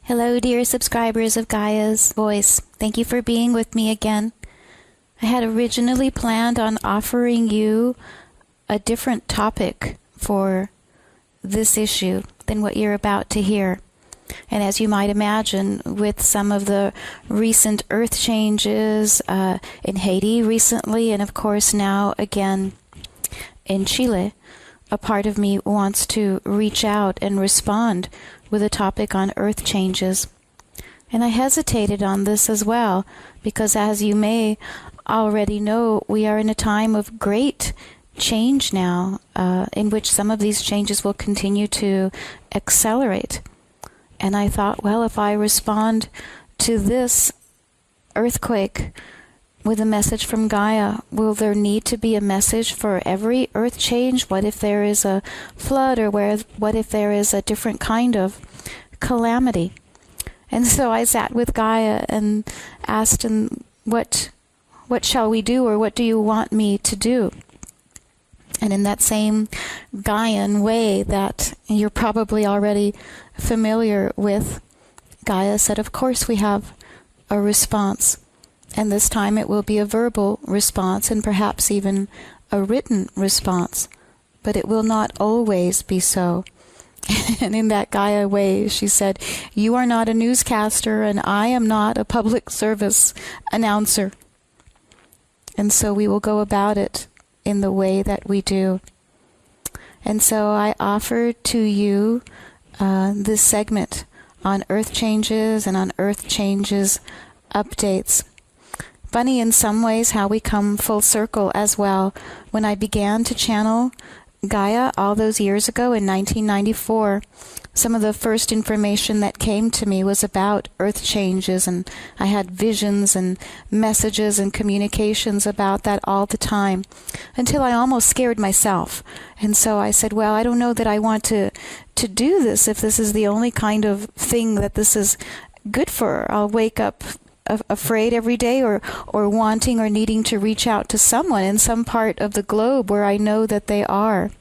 Hello, dear subscribers of Gaia's Voice. Thank you for being with me again. I had originally planned on offering you a different topic for this issue than what you're about to hear. And as you might imagine, with some of the recent earth changes in Haiti recently, and of course now again in Chile, a part of me wants to reach out and respond with a topic on earth changes. And I hesitated on this as well, because as you may already know, we are in a time of great change now, in which some of these changes will continue to accelerate. And I thought, well, if I respond to this earthquake with a message from Gaia, will there need to be a message for every earth change? What if there is a flood, or what if there is a different kind of calamity? And so I sat with Gaia and asked him, what shall we do, or what do you want me to do? And in that same Gaian way that you're probably already familiar with, Gaia said, of course we have a response. And this time it will be a verbal response, and perhaps even a written response. But it will not always be so. And in that Gaia way, she said, you are not a newscaster, and I am not a public service announcer. And so we will go about it in the way that we do. And so I offer to you this segment on earth changes and on earth changes updates. Funny in some ways how we come full circle as well. When I began to channel Gaia all those years ago in 1994, some of the first information that came to me was about earth changes, and I had visions and messages and communications about that all the time, until I almost scared myself. And so I said, well, I don't know that I want to do this if this is the only kind of thing that this is good for. I'll wake up afraid every day, or wanting or needing to reach out to someone in some part of the globe where I know that they are.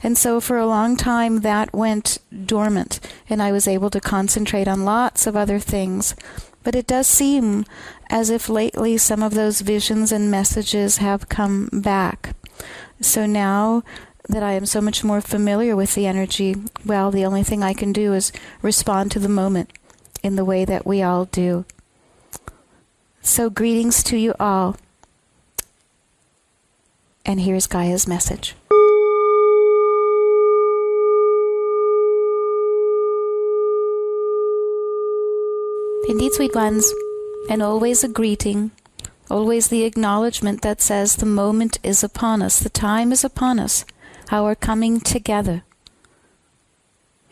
And so for a long time that went dormant, and I was able to concentrate on lots of other things. But it does seem as if lately some of those visions and messages have come back. So now that I am so much more familiar with the energy, well, the only thing I can do is respond to the moment in the way that we all do. So greetings to you all. And here's Gaia's message. Indeed, sweet ones, and always a greeting, always the acknowledgement that says the moment is upon us, the time is upon us, our coming together.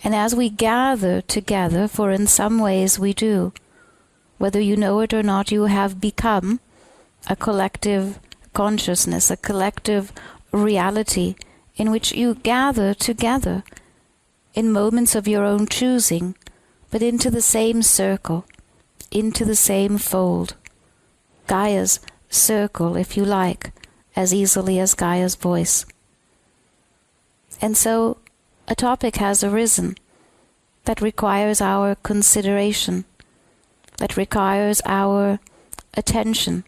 And as we gather together, for in some ways we do, whether you know it or not, you have become a collective consciousness, a collective reality in which you gather together in moments of your own choosing, but into the same circle, into the same fold. Gaia's circle, if you like, as easily as Gaia's voice. And so a topic has arisen that requires our consideration, that requires our attention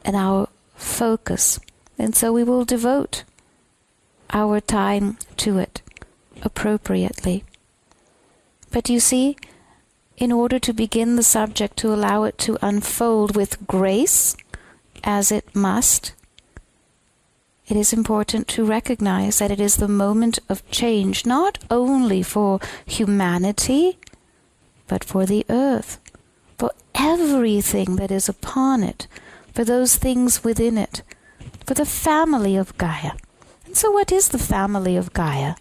and our focus. And so we will devote our time to it appropriately. But you see, in order to begin the subject, to allow it to unfold with grace, as it must, it is important to recognize that it is the moment of change, not only for humanity, but for the earth, for everything that is upon it, for those things within it, for the family of Gaia. And so what is the family of Gaia?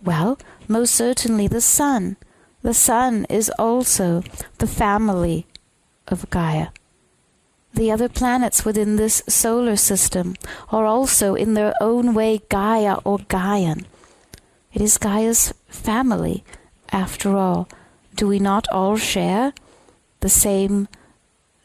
Well, most certainly the sun. The sun is also the family of Gaia. The other planets within this solar system are also in their own way Gaia or Gaian. It is Gaia's family, after all. Do we not all share the same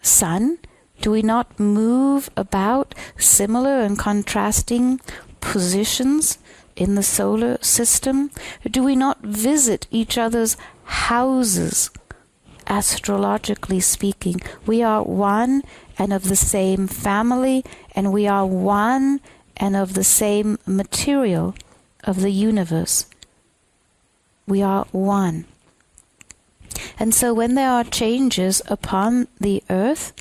sun? Do we not move about similar and contrasting positions in the solar system? Do we not visit each other's houses? Astrologically speaking, we are one and of the same family, and we are one and of the same material of the universe. We are one. And so when there are changes upon the earth,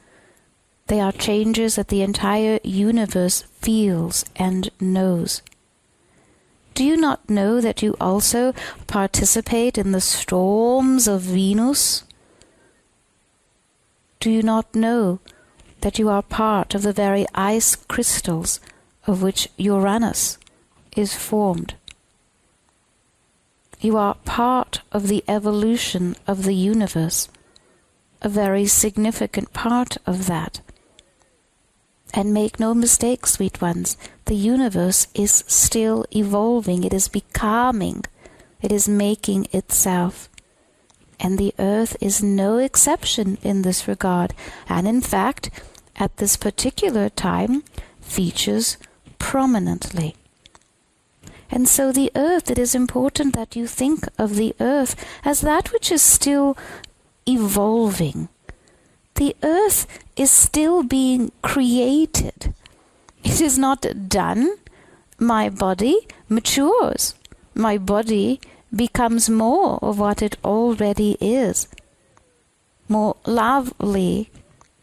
they are changes that the entire universe feels and knows. Do you not know that you also participate in the storms of Venus? Do you not know that you are part of the very ice crystals of which Uranus is formed? You are part of the evolution of the universe, a very significant part of that. And make no mistake, sweet ones, the universe is still evolving, it is becoming, it is making itself. And the earth is no exception in this regard, and in fact, at this particular time, features prominently. And so the earth, it is important that you think of the earth as that which is still evolving. The earth is still being created. It is not done. My body matures. My body becomes more of what it already is. More lovely,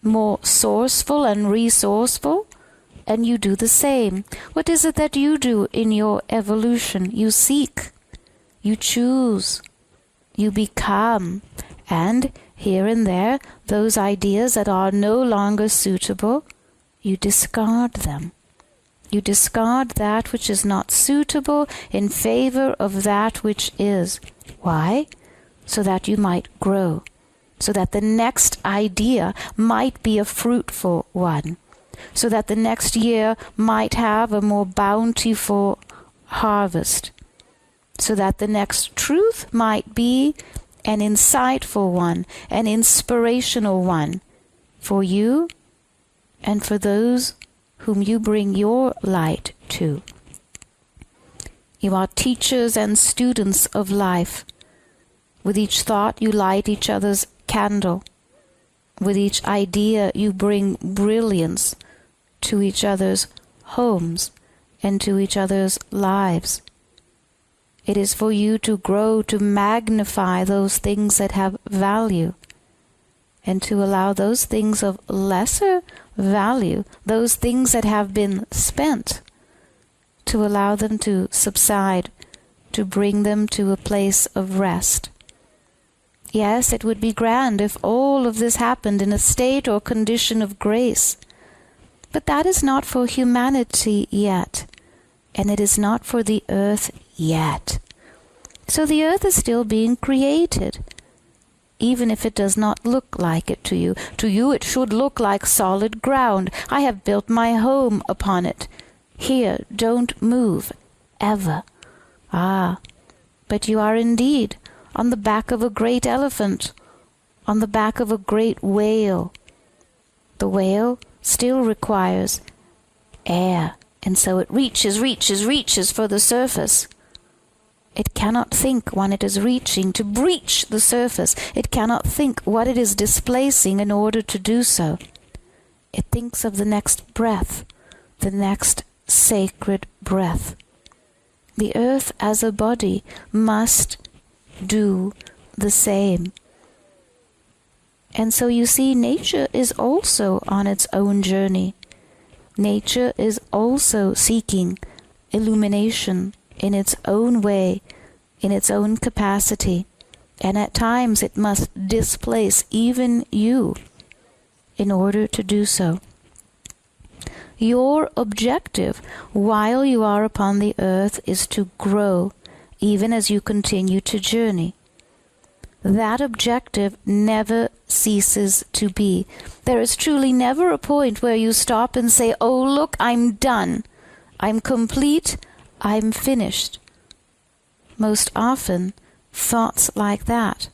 more sourceful and resourceful. And you do the same. What is it that you do in your evolution? You seek, you choose, you become, and here and there, those ideas that are no longer suitable, you discard them. You discard that which is not suitable in favor of that which is. Why? So that you might grow, so that the next idea might be a fruitful one, so that the next year might have a more bountiful harvest, so that the next truth might be an insightful one, an inspirational one for you and for those whom you bring your light to. You are teachers and students of life. With each thought you light each other's candle. With each idea you bring brilliance to each other's homes and to each other's lives. It is for you to grow, to magnify those things that have value, and to allow those things of lesser value, those things that have been spent, to allow them to subside, to bring them to a place of rest. Yes, it would be grand if all of this happened in a state or condition of grace, but that is not for humanity yet, and it is not for the earth yet. So the earth is still being created, even if it does not look like it to you. To you it should look like solid ground. I have built my home upon it. Here, don't move, ever. Ah, but you are indeed on the back of a great elephant, on the back of a great whale. The whale still requires air, and so it reaches for the surface. It cannot think when it is reaching to breach the surface. It cannot think what it is displacing in order to do so. It thinks of the next breath, the next sacred breath. The earth as a body must do the same. And so you see, nature is also on its own journey. Nature is also seeking illumination in its own way, in its own capacity, and at times it must displace even you in order to do so. Your objective while you are upon the earth is to grow, even as you continue to journey. That objective never ceases to be. There is truly never a point where you stop and say, "Oh, look, I'm done. I'm complete. I'm finished." Most often, thoughts like that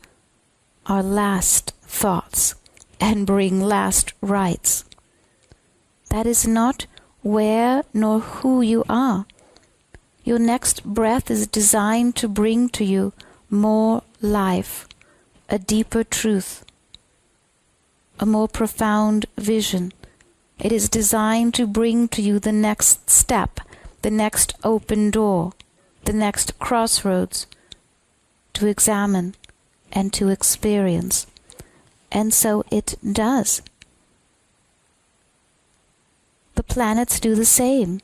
are last thoughts and bring last rites. That is not where nor who you are. Your next breath is designed to bring to you more life, a deeper truth, a more profound vision. It is designed to bring to you the next step, the next open door, the next crossroads to examine and to experience. And so it does. The planets do the same.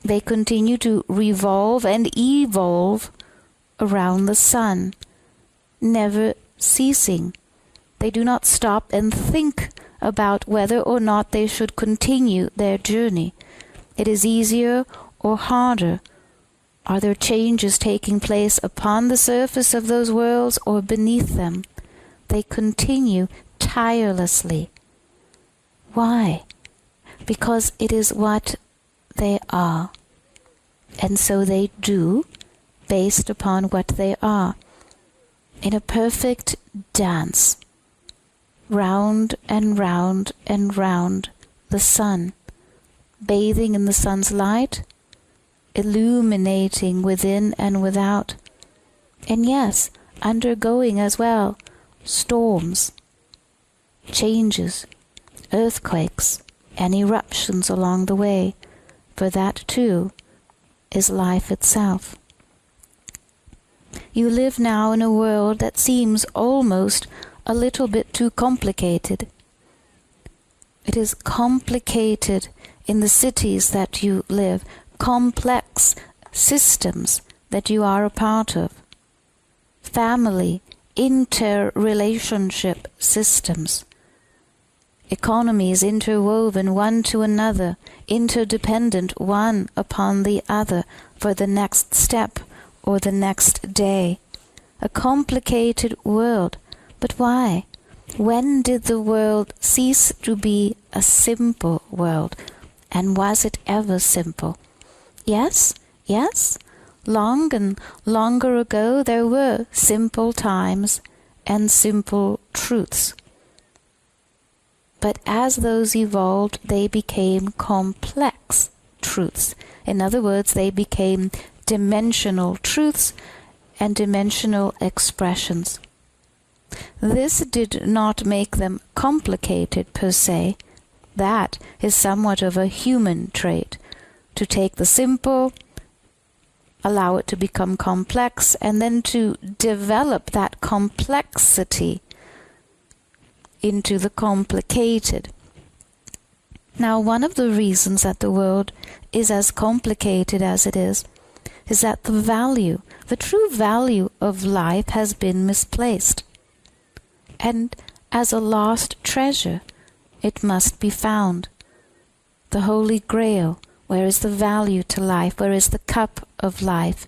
They continue to revolve and evolve around the sun, never ceasing. They do not stop and think about whether or not they should continue their journey. It is easier or harder. Are there changes taking place upon the surface of those worlds or beneath them? They continue tirelessly. Why? Because it is what they are. And so they do, based upon what they are. In a perfect dance, round and round and round the sun, bathing in the sun's light, illuminating within and without, and yes, undergoing as well storms, changes, earthquakes, and eruptions along the way, for that too is life itself. You live now in a world that seems almost a little bit too complicated. It is complicated in the cities that you live, complex systems that you are a part of, family, interrelationship systems, economies interwoven one to another, interdependent one upon the other for the next step or the next day. A complicated world. But why? When did the world cease to be a simple world? And was it ever simple? Yes, yes. Long and longer ago there were simple times and simple truths. But as those evolved, they became complex truths. In other words, they became dimensional truths and dimensional expressions. This did not make them complicated per se. That is somewhat of a human trait, to take the simple, allow it to become complex, and then to develop that complexity into the complicated. Now, one of the reasons that the world is as complicated as it is that the true value of life has been misplaced. And as a lost treasure, it must be found. The Holy Grail, where is the value to life? Where is the cup of life?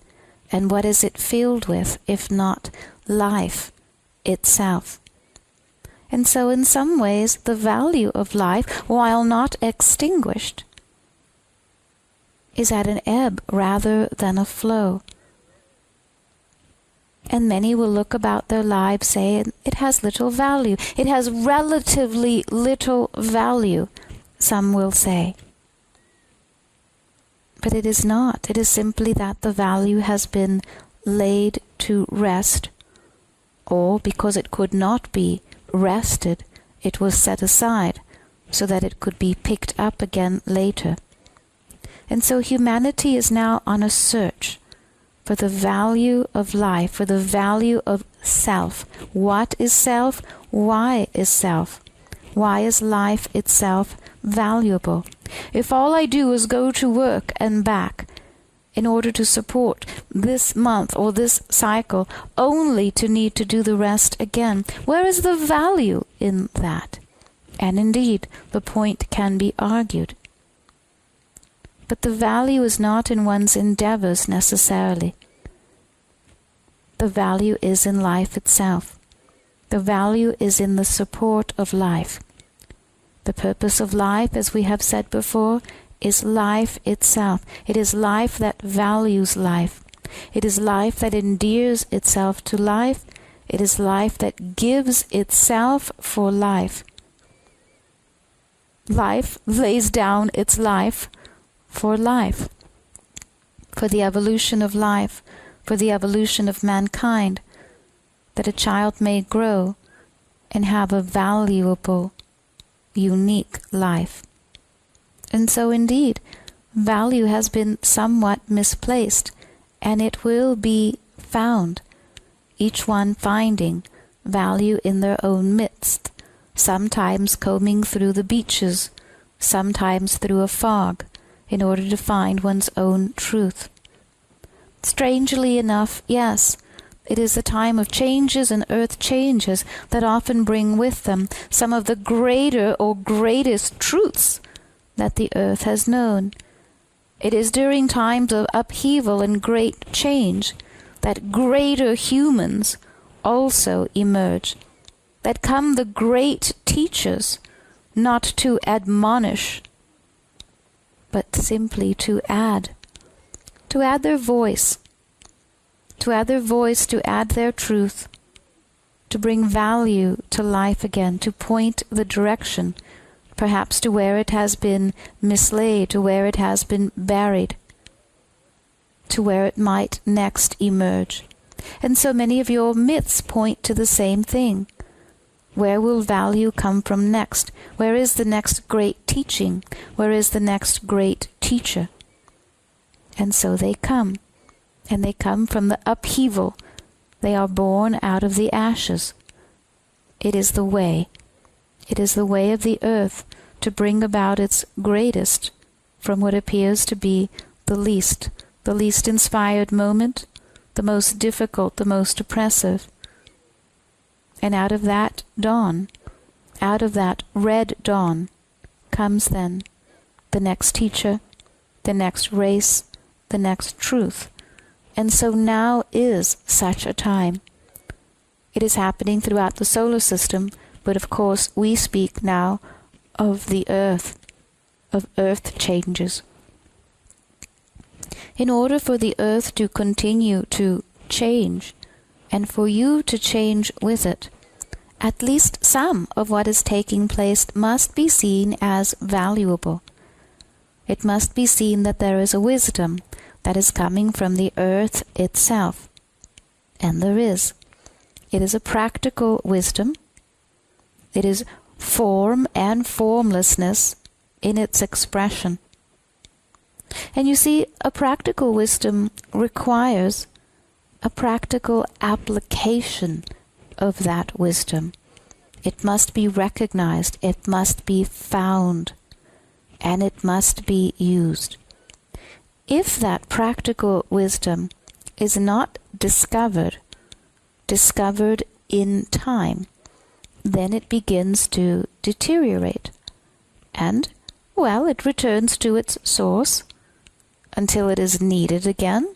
And what is it filled with, if not life itself? And so in some ways, the value of life, while not extinguished, is at an ebb rather than a flow. And many will look about their lives saying, it has little value. It has relatively little value, some will say. But it is not. It is simply that the value has been laid to rest, or because it could not be rested, it was set aside so that it could be picked up again later. And so humanity is now on a search for the value of life, for the value of self. What is self? Why is self? Why is life itself valuable? If all I do is go to work and back in order to support this month or this cycle, only to need to do the rest again, where is the value in that? And indeed, the point can be argued. But the value is not in one's endeavors necessarily. The value is in life itself. The value is in the support of life. The purpose of life, as we have said before, is life itself. It is life that values life. It is life that endears itself to life. It is life that gives itself for life. Life lays down its life for life. for the evolution of life, for the evolution of mankind, that a child may grow and have a valuable, unique life. And so indeed, value has been somewhat misplaced, and it will be found, each one finding value in their own midst, sometimes combing through the beaches, sometimes through a fog, in order to find one's own truth. Strangely enough, yes, it is a time of changes and earth changes that often bring with them some of the greater or greatest truths that the earth has known. It is during times of upheaval and great change that greater humans also emerge, that come the great teachers, not to admonish, but simply to add their voice, to add their truth, to bring value to life again, to point the direction, perhaps to where it has been mislaid, to where it has been buried, to where it might next emerge. And so many of your myths point to the same thing. Where will value come from next? Where is the next great teaching? Where is the next great teacher? And so they come. And they come from the upheaval. They are born out of the ashes. It is the way. It is the way of the earth to bring about its greatest from what appears to be the least inspired moment, the most difficult, the most oppressive. And out of that dawn, out of that red dawn, comes then the next teacher, the next race, the next truth. And so now is such a time. It is happening throughout the solar system, but of course we speak now of the earth, of earth changes. In order for the earth to continue to change, and for you to change with it, at least some of what is taking place must be seen as valuable. It must be seen that there is a wisdom that is coming from the earth itself. And there is. It is a practical wisdom. It is form and formlessness in its expression. And you see, a practical wisdom requires a practical application of that wisdom. It must be recognized, it must be found, and it must be used. If that practical wisdom is not discovered in time, then it begins to deteriorate. And, well, it returns to its source until it is needed again,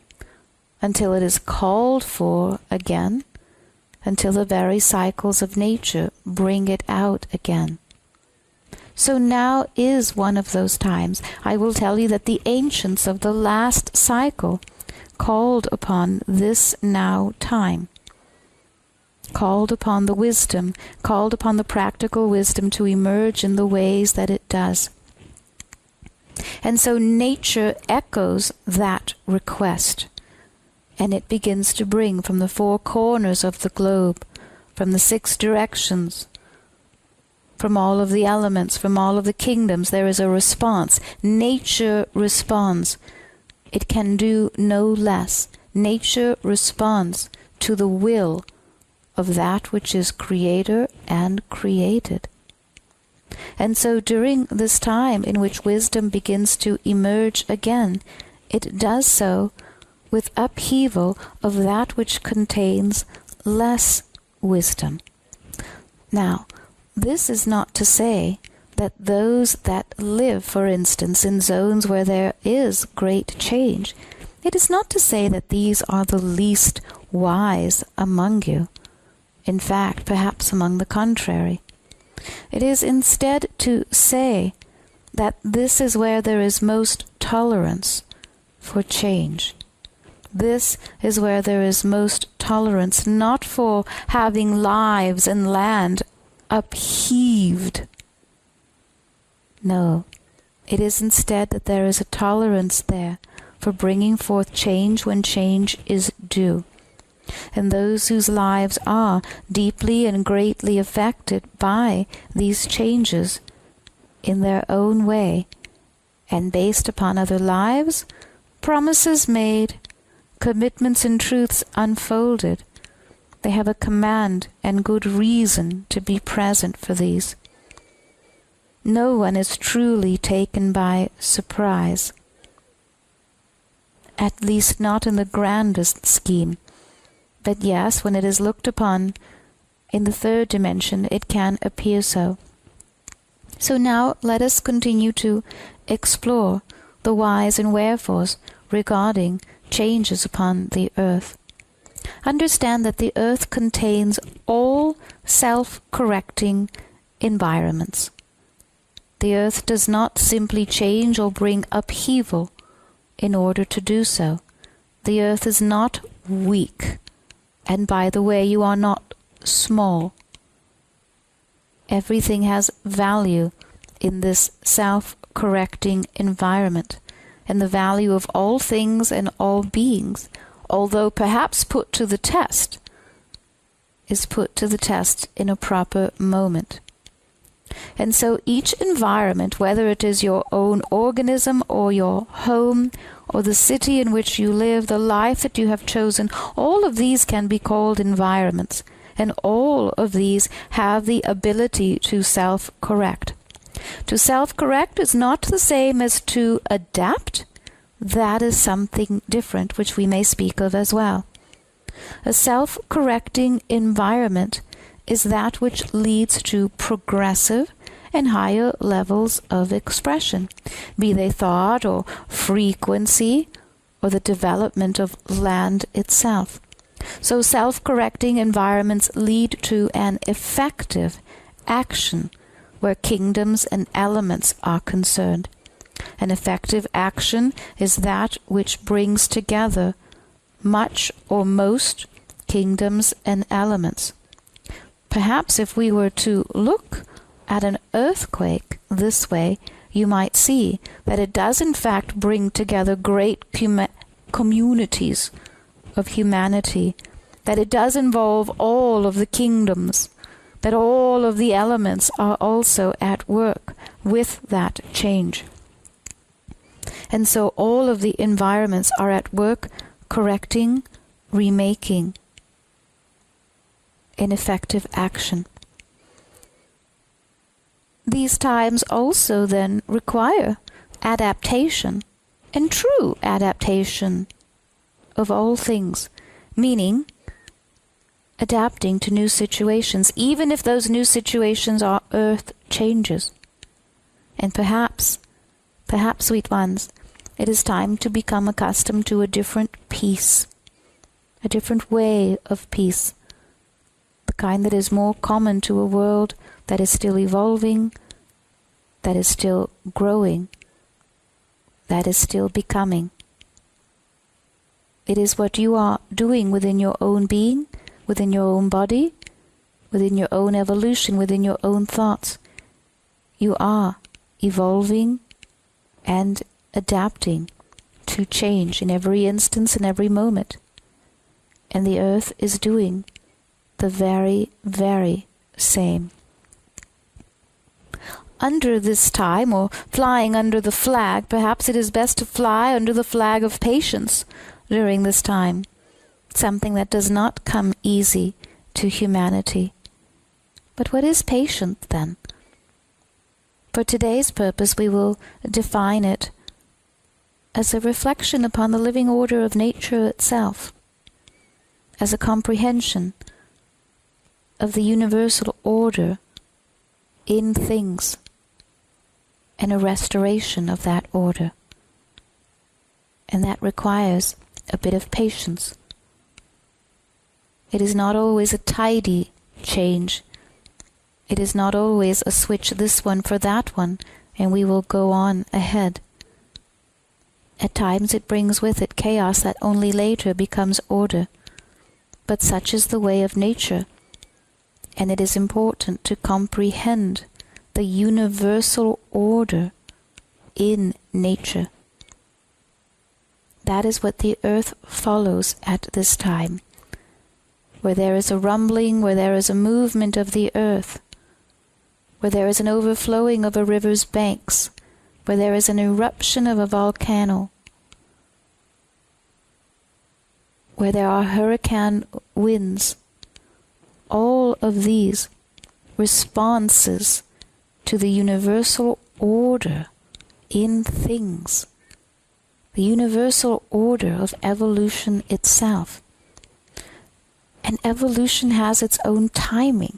until it is called for again, until the very cycles of nature bring it out again. So now is one of those times. I will tell you that the ancients of the last cycle called upon this now time, called upon the wisdom, called upon the practical wisdom to emerge in the ways that it does. And so nature echoes that request, and it begins to bring from the four corners of the globe, from the six directions, from all of the elements, from all of the kingdoms, there is a response. Nature responds. It can do no less. Nature responds to the will of that which is creator and created. And so during this time in which wisdom begins to emerge again, it does so with upheaval of that which contains less wisdom. Now, this is not to say that those that live, for instance, in zones where there is great change, it is not to say that these are the least wise among you. In fact, perhaps among the contrary. It is instead to say that this is where there is most tolerance for change. This is where there is most tolerance, not for having lives and land upheaved. No, it is instead that there is a tolerance there for bringing forth change when change is due. And those whose lives are deeply and greatly affected by these changes in their own way, and based upon other lives, promises made, commitments and truths unfolded, they have a command and good reason to be present for these. No one is truly taken by surprise, at least not in the grandest scheme. But yes, when it is looked upon in the third dimension, it can appear so. So now let us continue to explore the whys and wherefores regarding changes upon the earth. Understand that the earth contains all self-correcting environments. The earth does not simply change or bring upheaval in order to do so. The earth is not weak. And by the way, you are not small. Everything has value in this self-correcting environment, and the value of all things and all beings, although perhaps put to the test, is put to the test in a proper moment. And so each environment, whether it is your own organism or your home or the city in which you live, the life that you have chosen, all of these can be called environments. And all of these have the ability to self-correct. To self-correct is not the same as to adapt. That is something different, which we may speak of as well. A self-correcting environment is that which leads to progressive and higher levels of expression, be they thought or frequency or the development of land itself. So self-correcting environments lead to an effective action where kingdoms and elements are concerned. An effective action is that which brings together much or most kingdoms and elements. Perhaps if we were to look at an earthquake this way, you might see that it does in fact bring together great communities of humanity, that it does involve all of the kingdoms, that all of the elements are also at work with that change. And so all of the environments are at work correcting, remaking, in effective action. These times also then require adaptation, and true adaptation of all things, meaning adapting to new situations, even if those new situations are earth changes. And perhaps, sweet ones, it is time to become accustomed to a different peace, a different way of peace, the kind that is more common to a world that is still evolving, that is still growing, that is still becoming. It is what you are doing within your own being, within your own body, within your own evolution, within your own thoughts. You are evolving and adapting to change in every instance and every moment. And the earth is doing the very, very same. Under this time, or flying under the flag, perhaps it is best to fly under the flag of patience during this time, something that does not come easy to humanity. But what is patience then? For today's purpose, we will define it as a reflection upon the living order of nature itself, as a comprehension of the universal order in things, and a restoration of that order. And that requires a bit of patience. It is not always a tidy change. It is not always a switch this one for that one, and we will go on ahead. At times it brings with it chaos that only later becomes order. But such is the way of nature, and it is important to comprehend the universal order in nature. That is what the earth follows at this time. Where there is a rumbling, where there is a movement of the earth, where there is an overflowing of a river's banks, where there is an eruption of a volcano, where there are hurricane winds, all of these responses to the universal order in things, the universal order of evolution itself. And evolution has its own timing.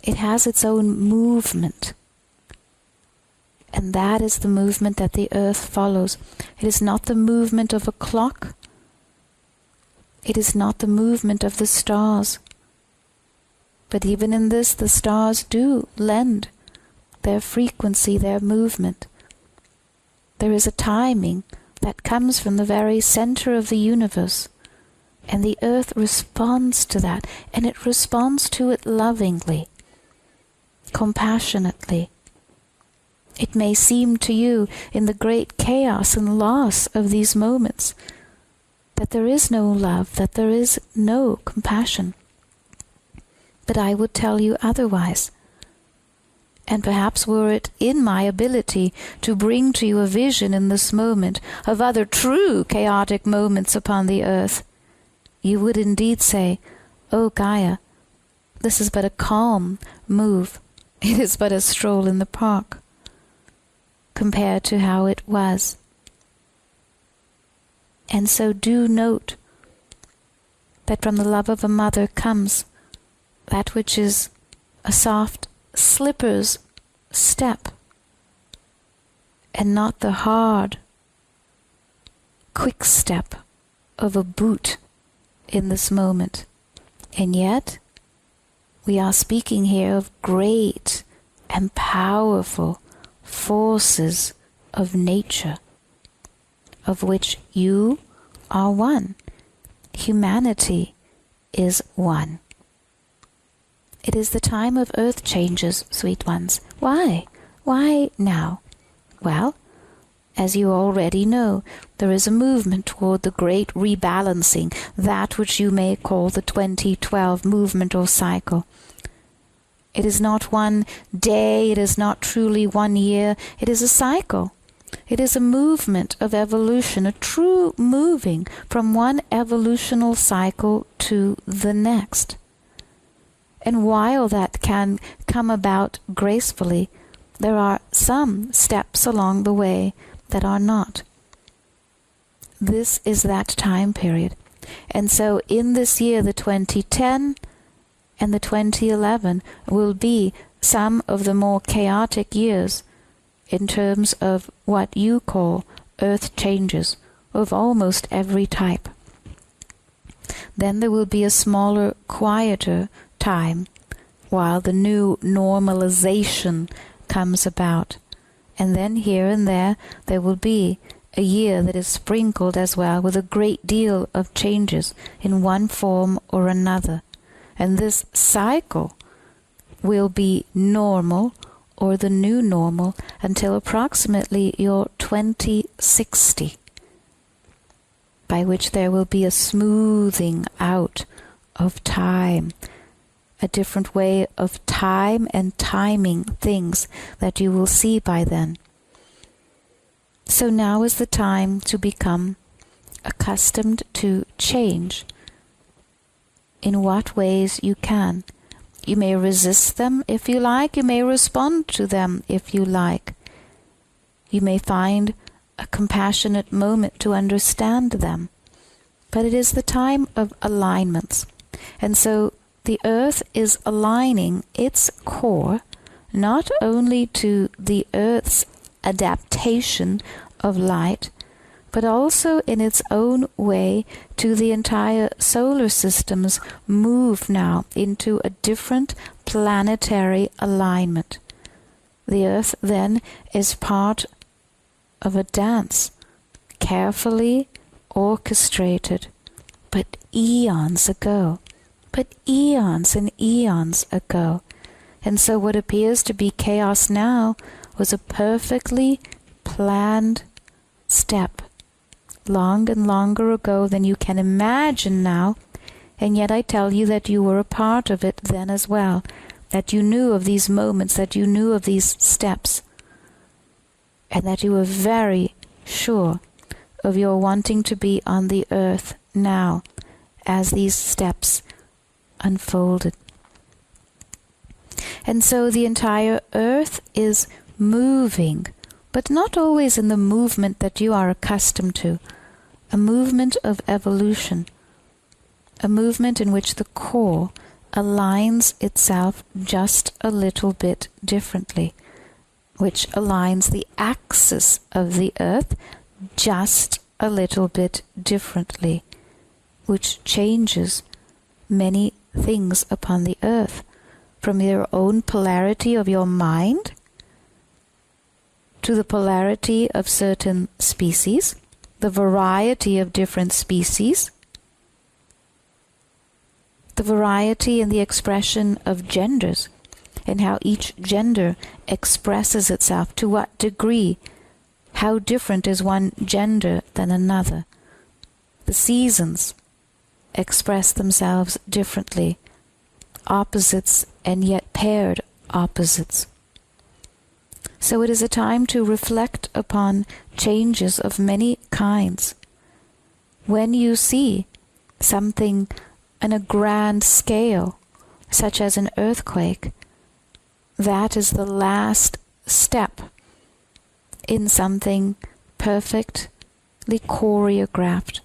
It has its own movement. And that is the movement that the earth follows. It is not the movement of a clock. It is not the movement of the stars. But even in this, the stars do lend their frequency, their movement. There is a timing that comes from the very center of the universe, and the earth responds to that, and it responds to it lovingly, compassionately. It may seem to you, in the great chaos and loss of these moments, that there is no love, that there is no compassion. But I would tell you otherwise. And perhaps were it in my ability to bring to you a vision in this moment of other true chaotic moments upon the earth, you would indeed say, "Oh Gaia, this is but a calm move. It is but a stroll in the park," compared to how it was. And so do note that from the love of a mother comes that which is a soft slipper's step, and not the hard, quick step of a boot in this moment. And yet, we are speaking here of great and powerful forces of nature, of which you are one. Humanity is one. It is the time of earth changes, sweet ones. Why? Why now? Well, as you already know, there is a movement toward the great rebalancing, that which you may call the 2012 movement or cycle. It is not one day, it is not truly 1 year, it is a cycle. It is a movement of evolution, a true moving from one evolutional cycle to the next. And while that can come about gracefully, there are some steps along the way that are not. This is that time period. And so in this year, the 2010 and the 2011 will be some of the more chaotic years in terms of what you call earth changes of almost every type. Then there will be a smaller, quieter time while the new normalization comes about. And then here and there will be a year that is sprinkled as well with a great deal of changes in one form or another. And this cycle will be normal or the new normal until approximately your 2060, by which there will be a smoothing out of time, a different way of time and timing things that you will see by then. So now is the time to become accustomed to change in what ways you can. You may resist them if you like, you may respond to them if you like. You may find a compassionate moment to understand them. But it is the time of alignments. And so the earth is aligning its core not only to the earth's adaptation of light, but also in its own way to the entire solar system's move now into a different planetary alignment. The earth then is part of a dance, carefully orchestrated, but eons ago. But eons and eons ago. And so what appears to be chaos now was a perfectly planned step long and longer ago than you can imagine now, and yet I tell you that you were a part of it then as well, that you knew of these moments, that you knew of these steps, and that you were very sure of your wanting to be on the earth now as these steps unfolded. And so the entire earth is moving, but not always in the movement that you are accustomed to, a movement of evolution, a movement in which the core aligns itself just a little bit differently, which aligns the axis of the earth just a little bit differently, which changes many things upon the earth, from your own polarity of your mind to the polarity of certain species, the variety of different species, the variety in the expression of genders, and how each gender expresses itself, to what degree, how different is one gender than another. The seasons express themselves differently, opposites and yet paired opposites. So it is a time to reflect upon changes of many kinds. When you see something on a grand scale, such as an earthquake, that is the last step in something perfectly choreographed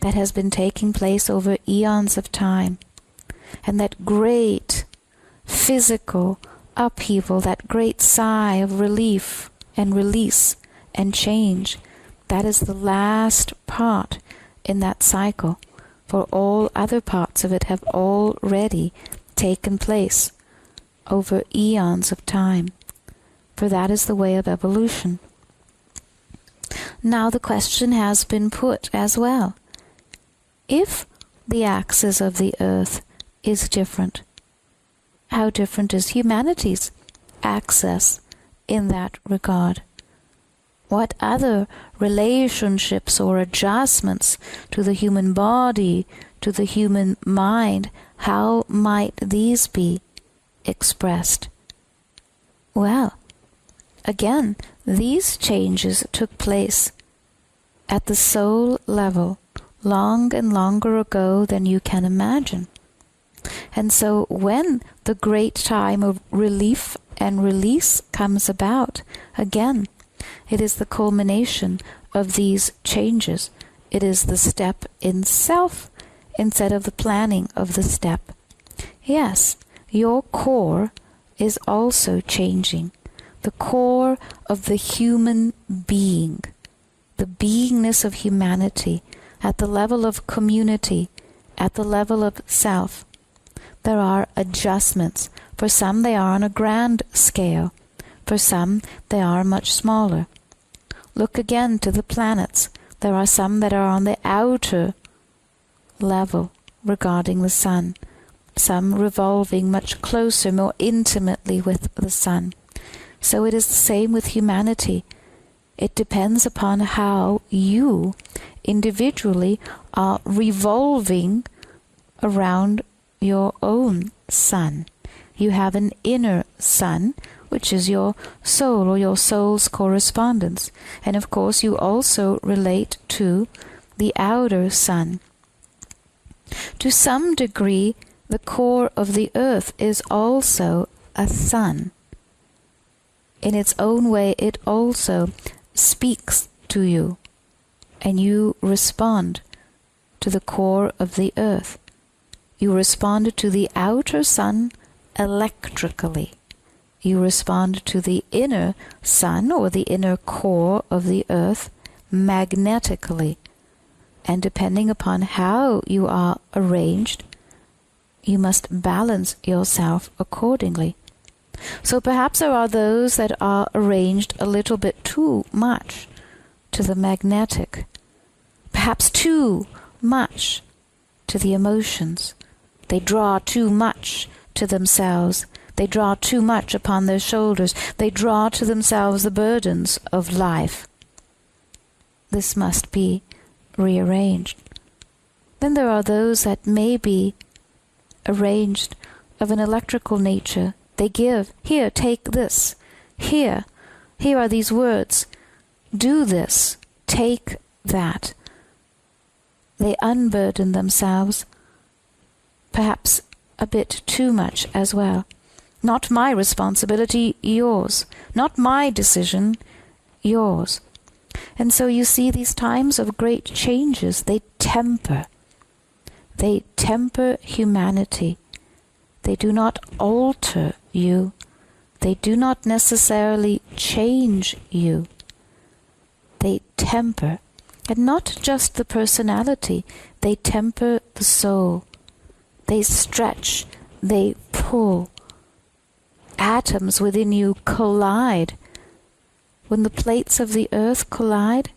that has been taking place over eons of time. And that great physical upheaval, that great sigh of relief and release and change, that is the last part in that cycle, for all other parts of it have already taken place over eons of time, for that is the way of evolution. Now the question has been put as well. If the axis of the earth is different, how different is humanity's access in that regard? What other relationships or adjustments to the human body, to the human mind, how might these be expressed? Well, again, these changes took place at the soul level long and longer ago than you can imagine. And so when the great time of relief and release comes about, again, it is the culmination of these changes. It is the step in self instead of the planning of the step. Yes, your core is also changing. The core of the human being, the beingness of humanity, at the level of community, at the level of self. There are adjustments. For some they are on a grand scale. For some they are much smaller. Look again to the planets. There are some that are on the outer level regarding the sun, some revolving much closer, more intimately with the sun. So it is the same with humanity. It depends upon how you individually are revolving around your own sun. You have an inner sun, which is your soul or your soul's correspondence. And of course you also relate to the outer sun. To some degree, the core of the earth is also a sun. In its own way, it also speaks to you, and you respond to the core of the earth. You respond to the outer sun electrically. You respond to the inner sun or the inner core of the earth magnetically. And depending upon how you are arranged, you must balance yourself accordingly. So perhaps there are those that are arranged a little bit too much to the magnetic, perhaps too much to the emotions. They draw too much to themselves. They draw too much upon their shoulders. They draw to themselves the burdens of life. this must be rearranged. Then there are those that may be arranged of an electrical nature. They give, here, take this. Here are these words. Do this. Take that. They unburden themselves, perhaps a bit too much as well. Not my responsibility, yours. Not my decision, yours. And so you see these times of great changes, they temper. They temper humanity. They do not alter you. They do not necessarily change you. They temper. And not just the personality, they temper the soul. They stretch, they pull. Atoms within you collide. When the plates of the earth collide,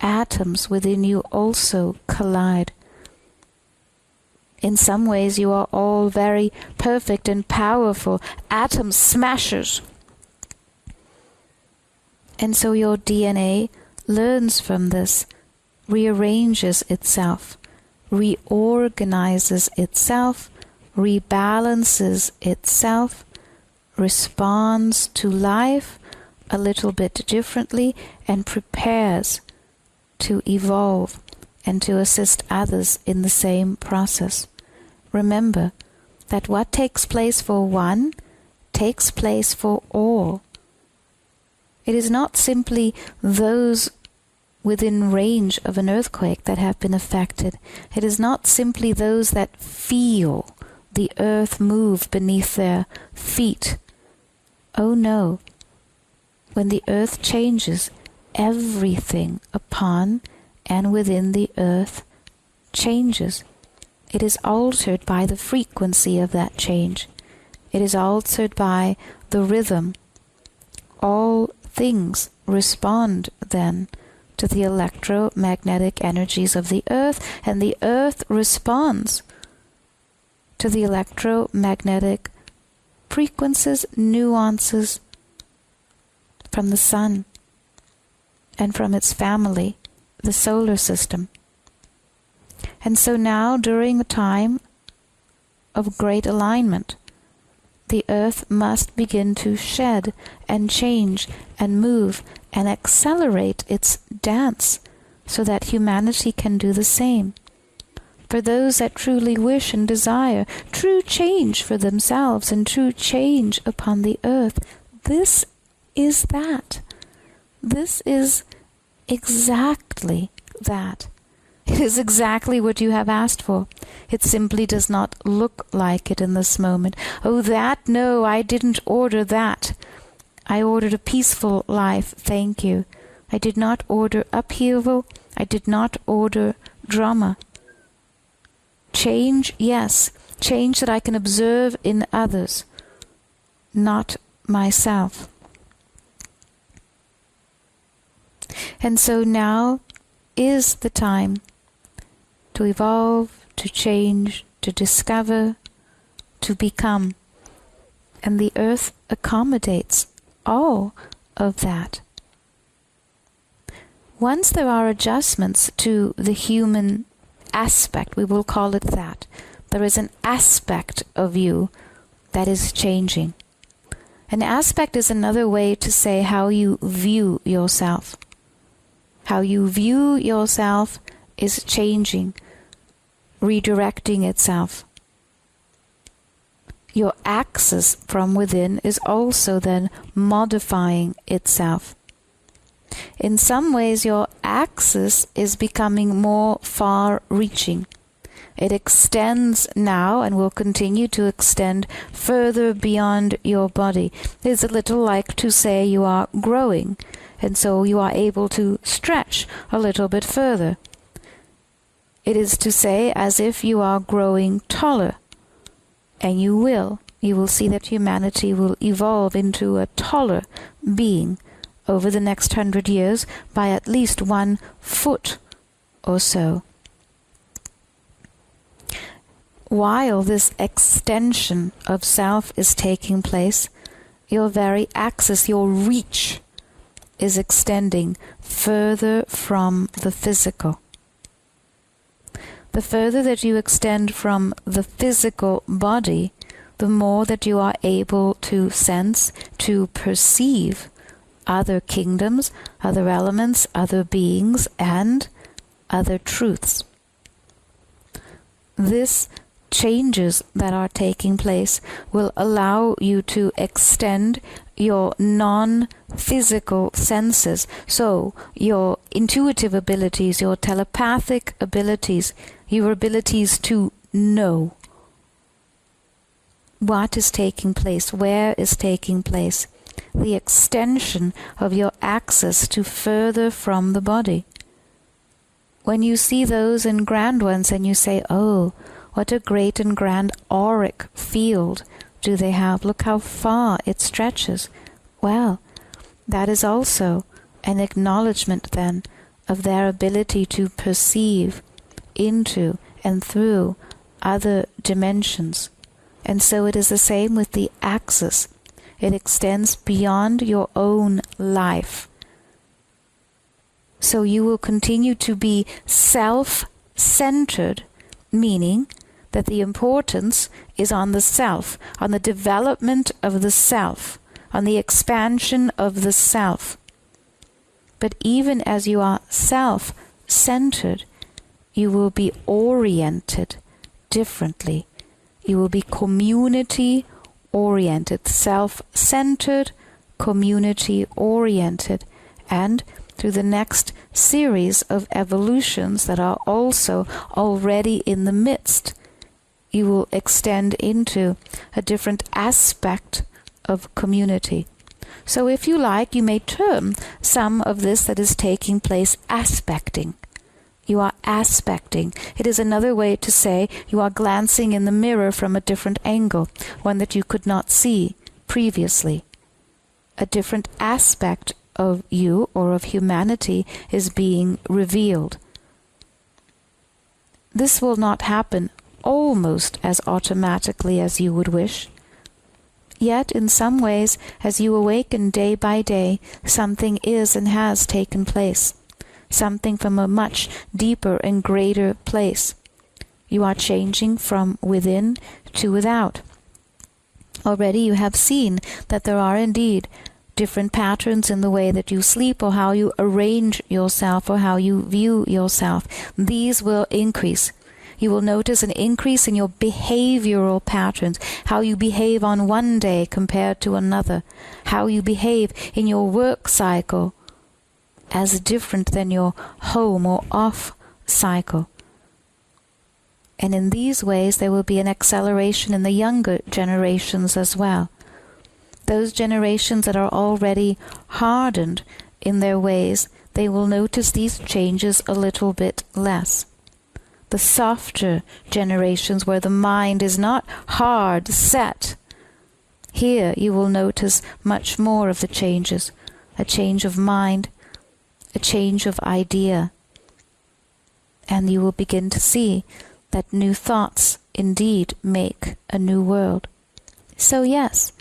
atoms within you also collide. In some ways you are all very perfect and powerful, atom smashers. And so your DNA learns from this, rearranges itself, reorganizes itself, rebalances itself, responds to life a little bit differently, and prepares to evolve and to assist others in the same process. Remember that what takes place for one takes place for all. It is not simply those within range of an earthquake that have been affected. It is not simply those that feel the earth move beneath their feet. Oh no. When the earth changes, everything upon and within the earth changes. It is altered by the frequency of that change. It is altered by the rhythm. All things respond then to the electromagnetic energies of the earth, and the earth responds to the electromagnetic frequencies, nuances from the sun and from its family, the solar system. And so now, during a time of great alignment, the earth must begin to shed and change and move and accelerate its dance so that humanity can do the same. For those that truly wish and desire true change for themselves and true change upon the earth, this is that. This is exactly that. It is exactly what you have asked for. It simply does not look like it in this moment. Oh, that? No, I didn't order that. I ordered a peaceful life, thank you. I did not order upheaval. I did not order drama. Change, yes. Change that I can observe in others, not myself. And so now is the time to evolve, to change, to discover, to become. And the earth accommodates all of that. Once there are adjustments to the human aspect, we will call it that, there is an aspect of you that is changing. An aspect is another way to say how you view yourself. How you view yourself is changing, redirecting itself. Your axis from within is also then modifying itself. In some ways, your axis is becoming more far-reaching. It extends now and will continue to extend further beyond your body. It is a little like to say you are growing, and so you are able to stretch a little bit further. It is to say as if you are growing taller, and you will see that humanity will evolve into a taller being over the next 100 years by at least 1 foot or so. While this extension of self is taking place, your very axis, your reach, is extending further from the physical. The further that you extend from the physical body, the more that you are able to sense, to perceive other kingdoms, other elements, other beings, and other truths. This changes that are taking place will allow you to extend your non-physical senses, so your intuitive abilities, your telepathic abilities, your abilities to know what is taking place, where is taking place, the extension of your access to further from the body. When you see those in grand ones and you say, oh, what a great and grand auric field do they have. Look how far it stretches. Well, that is also an acknowledgement then of their ability to perceive into and through other dimensions. And so it is the same with the axis. It extends beyond your own life. So you will continue to be self-centered, meaning that the importance is on the self, on the development of the self, on the expansion of the self. But even as you are self-centered, you will be oriented differently. You will be community-oriented, self-centered, community-oriented, and through the next series of evolutions that are also already in the midst, you will extend into a different aspect of community. So if you like, you may term some of this that is taking place aspecting. You are aspecting. It is another way to say you are glancing in the mirror from a different angle, one that you could not see previously. A different aspect of you or of humanity is being revealed. This will not happen almost as automatically as you would wish. Yet, in some ways, as you awaken day by day, something is and has taken place. Something from a much deeper and greater place. You are changing from within to without. Already you have seen that there are indeed different patterns in the way that you sleep or how you arrange yourself or how you view yourself. These will increase. You will notice an increase in your behavioral patterns, how you behave on one day compared to another, how you behave in your work cycle as different than your home or off cycle. And in these ways there will be an acceleration in the younger generations as well. Those generations that are already hardened in their ways, they will notice these changes a little bit less. The softer generations where the mind is not hard set, here you will notice much more of the changes. A change of mind, a change of idea. And you will begin to see that new thoughts indeed make a new world. So yes,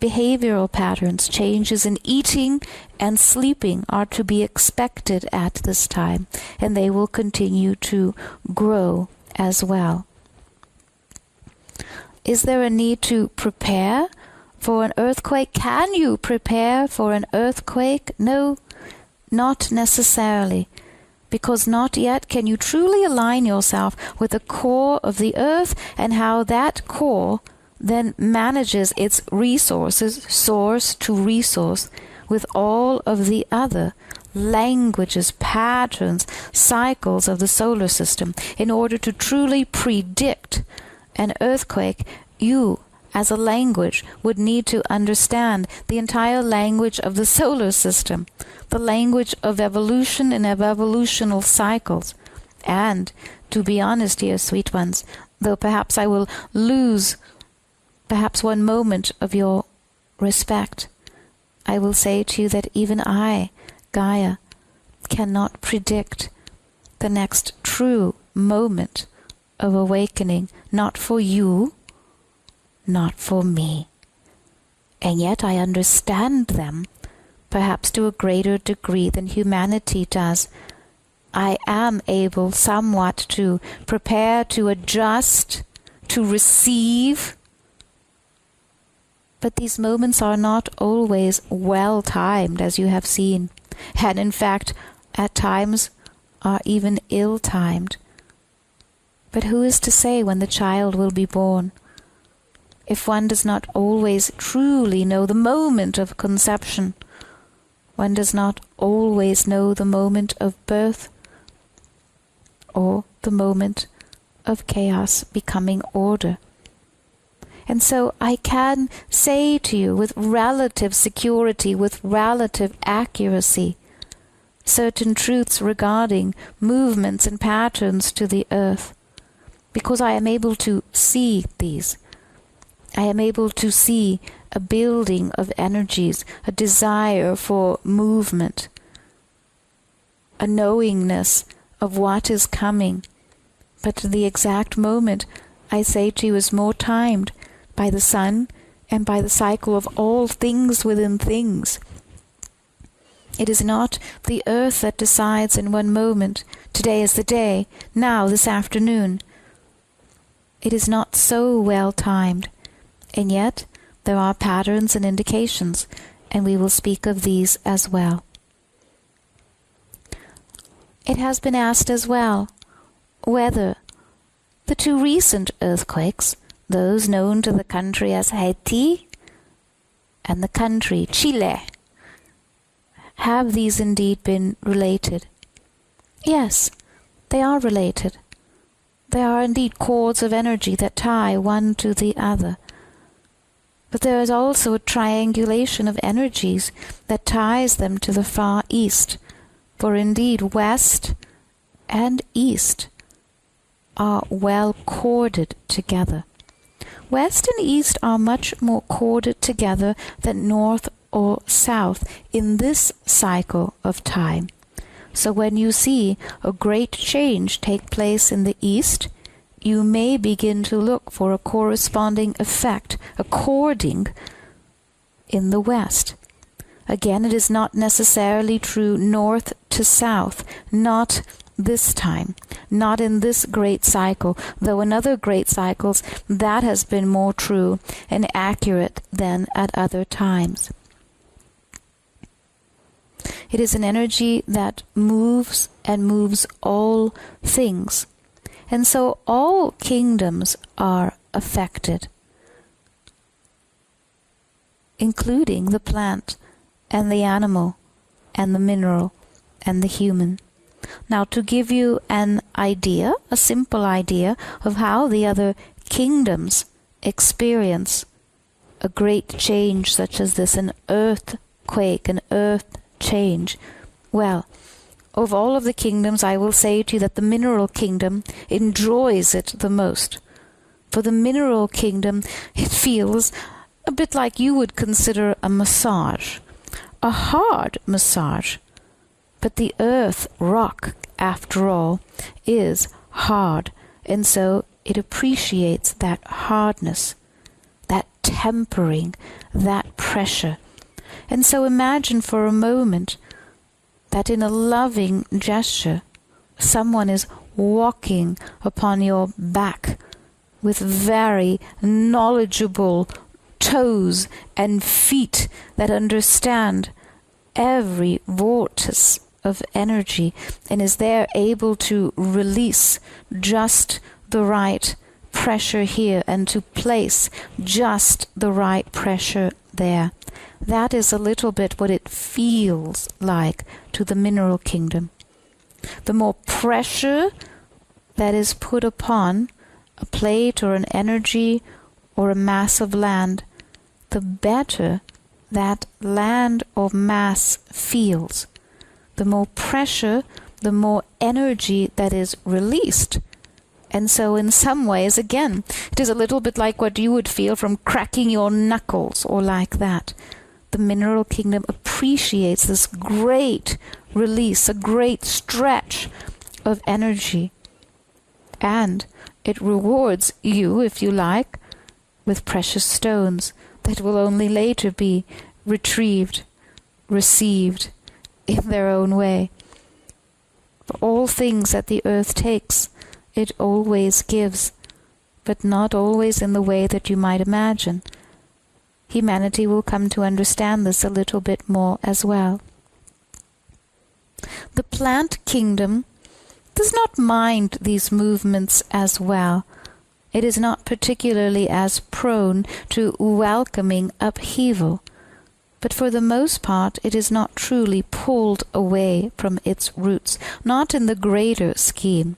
behavioral patterns, changes in eating and sleeping are to be expected at this time, and they will continue to grow as well. Is there a need to prepare for an earthquake? Can you prepare for an earthquake? No, not necessarily, because not yet can you truly align yourself with the core of the earth and how that core then manages its resources, source to resource, with all of the other languages, patterns, cycles of the solar system. In order to truly predict an earthquake, you, as a language, would need to understand the entire language of the solar system, the language of evolution and of evolutional cycles. And, to be honest here, sweet ones, though perhaps I will lose perhaps one moment of your respect, I will say to you that even I, Gaia, cannot predict the next true moment of awakening, not for you, not for me. And yet I understand them perhaps to a greater degree than humanity does. I am able somewhat to prepare, to adjust, to receive. But these moments are not always well timed, as you have seen, and in fact, at times are even ill timed. But who is to say when the child will be born? If one does not always truly know the moment of conception, one does not always know the moment of birth, or the moment of chaos becoming order. And so I can say to you with relative security, with relative accuracy, certain truths regarding movements and patterns to the earth, because I am able to see these. I am able to see a building of energies, a desire for movement, a knowingness of what is coming. But the exact moment, I say to you, is more timed by the sun and by the cycle of all things within things. It is not the earth that decides in one moment, today is the day, now, this afternoon. It is not so well timed, and yet there are patterns and indications, and we will speak of these as well. It has been asked as well whether the two recent earthquakes, those known to the country as Haiti and the country Chile, have these indeed been related? Yes, they are related. They are indeed cords of energy that tie one to the other. But there is also a triangulation of energies that ties them to the far east, for indeed west and east are well corded together. West and east are much more corded together than north or south in this cycle of time. So when you see a great change take place in the east, you may begin to look for a corresponding effect, a cording in the west. Again, it is not necessarily true north to south, not this time, not in this great cycle, though in other great cycles that has been more true and accurate than at other times. It is an energy that moves and moves all things. And so all kingdoms are affected, including the plant and the animal and the mineral and the human. Now, to give you an idea, a simple idea of how the other kingdoms experience a great change such as this, an earthquake, an earth change. Well, of all of the kingdoms, I will say to you that the mineral kingdom enjoys it the most. For the mineral kingdom, it feels a bit like you would consider a massage, a hard massage. But the earth rock, after all, is hard, and so it appreciates that hardness, that tempering, that pressure. And so imagine for a moment that in a loving gesture, someone is walking upon your back with very knowledgeable toes and feet that understand every vortex of energy and is there able to release just the right pressure here and to place just the right pressure there. That is a little bit what it feels like to the mineral kingdom. The more pressure that is put upon a plate or an energy or a mass of land, the better that land or mass feels. The more pressure, the more energy that is released. And so in some ways, again, it is a little bit like what you would feel from cracking your knuckles or like that. The mineral kingdom appreciates this great release, a great stretch of energy. And it rewards you, if you like, with precious stones that will only later be retrieved, received in their own way. For all things that the earth takes, it always gives, but not always in the way that you might imagine. Humanity will come to understand this a little bit more as well. The plant kingdom does not mind these movements as well. It is not particularly as prone to welcoming upheaval, but for the most part it is not truly pulled away from its roots, not in the greater scheme.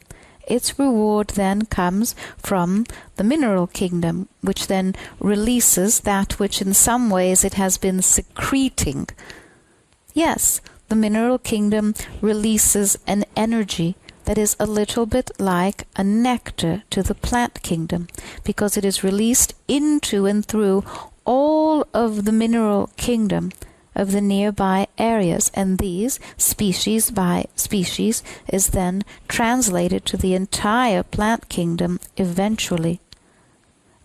Its reward then comes from the mineral kingdom, which then releases that which in some ways it has been secreting. Yes, the mineral kingdom releases an energy that is a little bit like a nectar to the plant kingdom, because it is released into and through all of the mineral kingdom of the nearby areas, and these, species by species, is then translated to the entire plant kingdom eventually.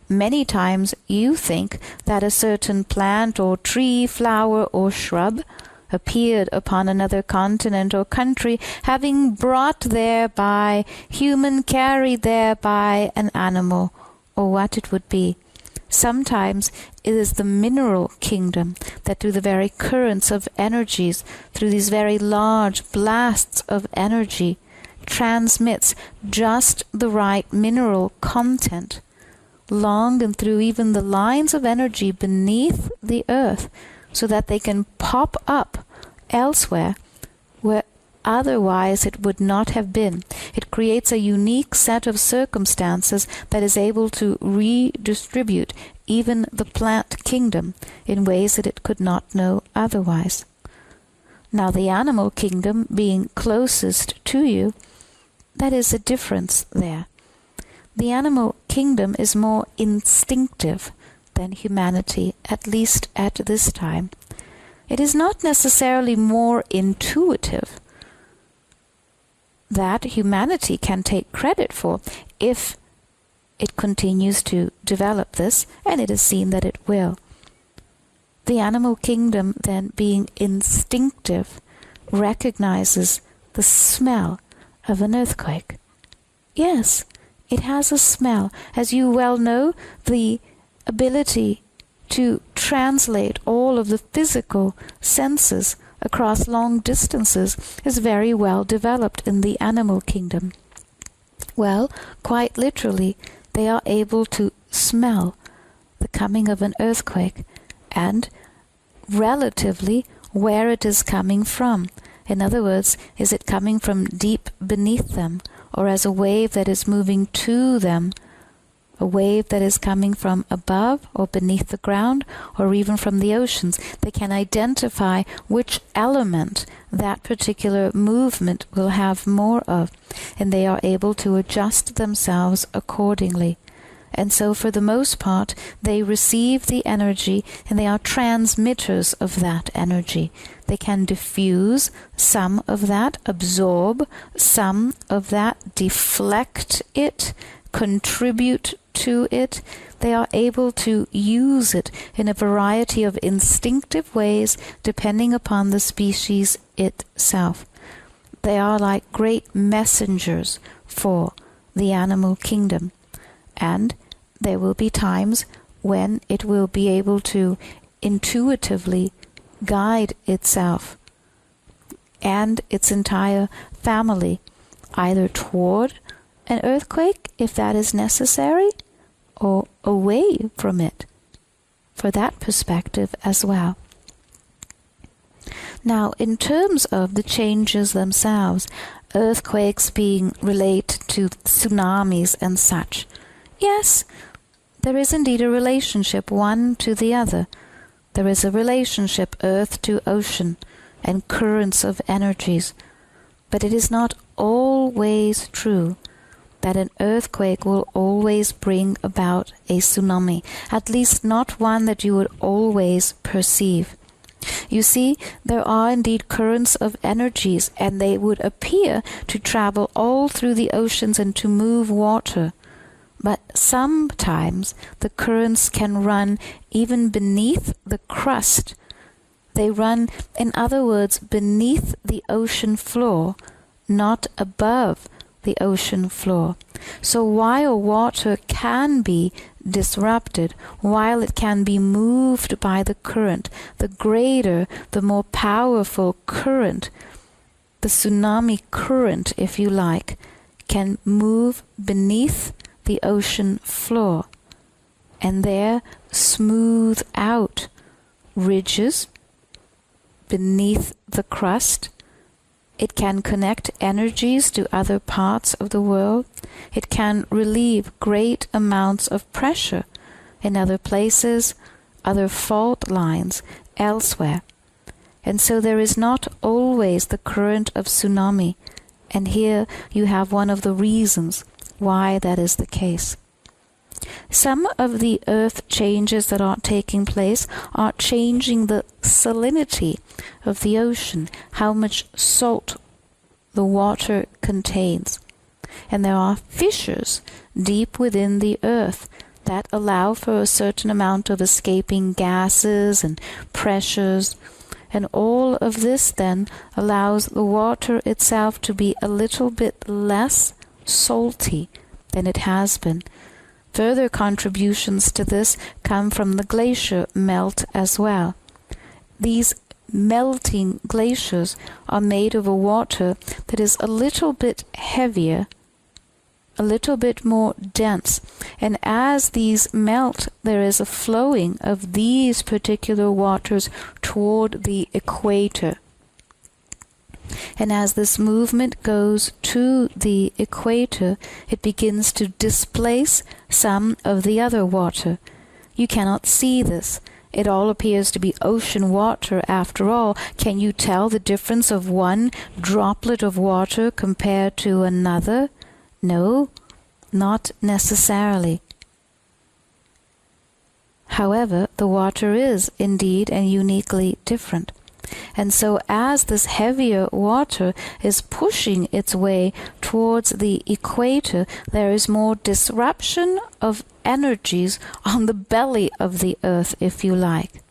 Many times you think that a certain plant or tree, flower or shrub appeared upon another continent or country, having brought there by human, carried there by an animal, or what it would be. Sometimes it is the mineral kingdom that through the very currents of energies, through these very large blasts of energy, transmits just the right mineral content, long and through even the lines of energy beneath the earth, so that they can pop up elsewhere where otherwise it would not have been. It creates a unique set of circumstances that is able to redistribute even the plant kingdom in ways that it could not know otherwise. Now the animal kingdom being closest to you, that is a difference there. The animal kingdom is more instinctive than humanity, at least at this time. It is not necessarily more intuitive. That humanity can take credit for if it continues to develop this, and it is seen that it will. The animal kingdom, then, being instinctive, recognizes the smell of an earthquake. Yes, it has a smell. As you well know, the ability to translate all of the physical senses across long distances is very well developed in the animal kingdom. Well, quite literally, they are able to smell the coming of an earthquake and relatively where it is coming from. In other words, is it coming from deep beneath them, or as a wave that is moving to them, a wave that is coming from above or beneath the ground, or even from the oceans? They can identify which element that particular movement will have more of, and they are able to adjust themselves accordingly. And so for the most part, they receive the energy and they are transmitters of that energy. They can diffuse some of that, absorb some of that, deflect it, contribute to it. They are able to use it in a variety of instinctive ways depending upon the species itself. They are like great messengers for the animal kingdom. And there will be times when it will be able to intuitively guide itself and its entire family either toward an earthquake, if that is necessary, or away from it, for that perspective as well. Now, in terms of the changes themselves, earthquakes being related to tsunamis and such, yes, there is indeed a relationship one to the other. There is a relationship earth to ocean and currents of energies. But it is not always true that an earthquake will always bring about a tsunami, at least not one that you would always perceive. You see, there are indeed currents of energies, and they would appear to travel all through the oceans and to move water. But sometimes the currents can run even beneath the crust They run, in other words, beneath the ocean floor, not above the ocean floor. So while water can be disrupted, while it can be moved by the current, the greater, the more powerful current, the tsunami current, if you like, can move beneath the ocean floor and there smooth out ridges beneath the crust. It can connect energies to other parts of the world. It can relieve great amounts of pressure in other places, other fault lines elsewhere. And so there is not always the current of tsunami. And here you have one of the reasons why that is the case. Some of the earth changes that are taking place are changing the salinity of the ocean, how much salt the water contains. And there are fissures deep within the earth that allow for a certain amount of escaping gases and pressures. And all of this then allows the water itself to be a little bit less salty than it has been. Further contributions to this come from the glacier melt as well. These melting glaciers are made of a water that is a little bit heavier, a little bit more dense. And as these melt, there is a flowing of these particular waters toward the equator. And as this movement goes to the equator, it begins to displace some of the other water. You cannot see this. It all appears to be ocean water after all. Can you tell the difference of one droplet of water compared to another? No, not necessarily. However, the water is indeed and uniquely different. And so as this heavier water is pushing its way towards the equator, there is more disruption of energies on the belly of the earth, if you like.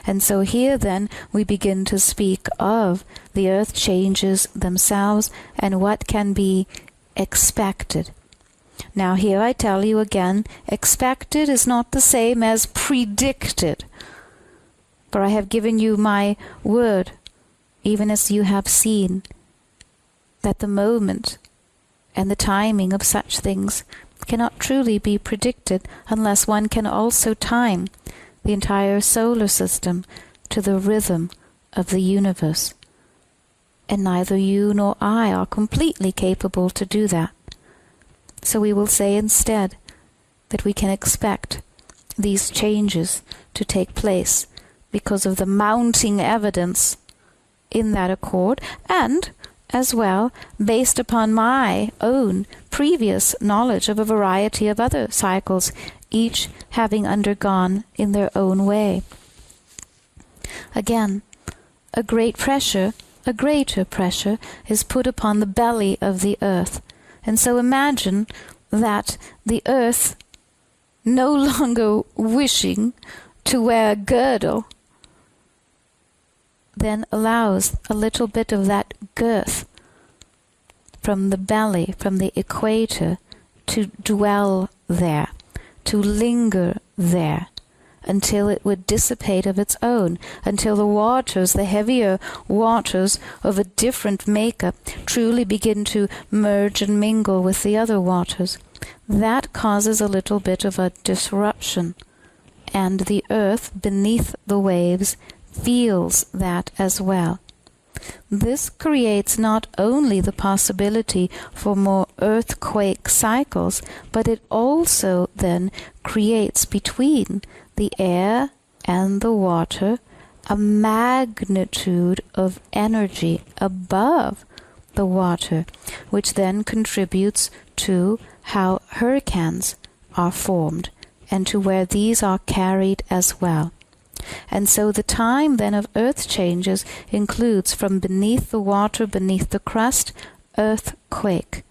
And so here then we begin to speak of the earth changes themselves and what can be expected. Now here I tell you again, expected is not the same as predicted. For I have given you my word, even as you have seen, that the moment and the timing of such things cannot truly be predicted unless one can also time the entire solar system to the rhythm of the universe. And neither you nor I are completely capable to do that. So we will say instead that we can expect these changes to take place because of the mounting evidence in that accord, and as well based upon my own previous knowledge of a variety of other cycles, each having undergone in their own way. Again, a greater pressure is put upon the belly of the earth. And so imagine that the earth, no longer wishing to wear a girdle, then allows a little bit of that girth from the belly, from the equator, to dwell there, to linger there, until it would dissipate of its own, until the waters, the heavier waters of a different makeup, truly begin to merge and mingle with the other waters. That causes a little bit of a disruption, and the earth beneath the waves feels that as well. This creates not only the possibility for more earthquake cycles, but it also then creates between the air and the water a magnitude of energy above the water, which then contributes to how hurricanes are formed and to where these are carried as well. And so the time then of earth changes includes from beneath the water, beneath the crust, earthquake.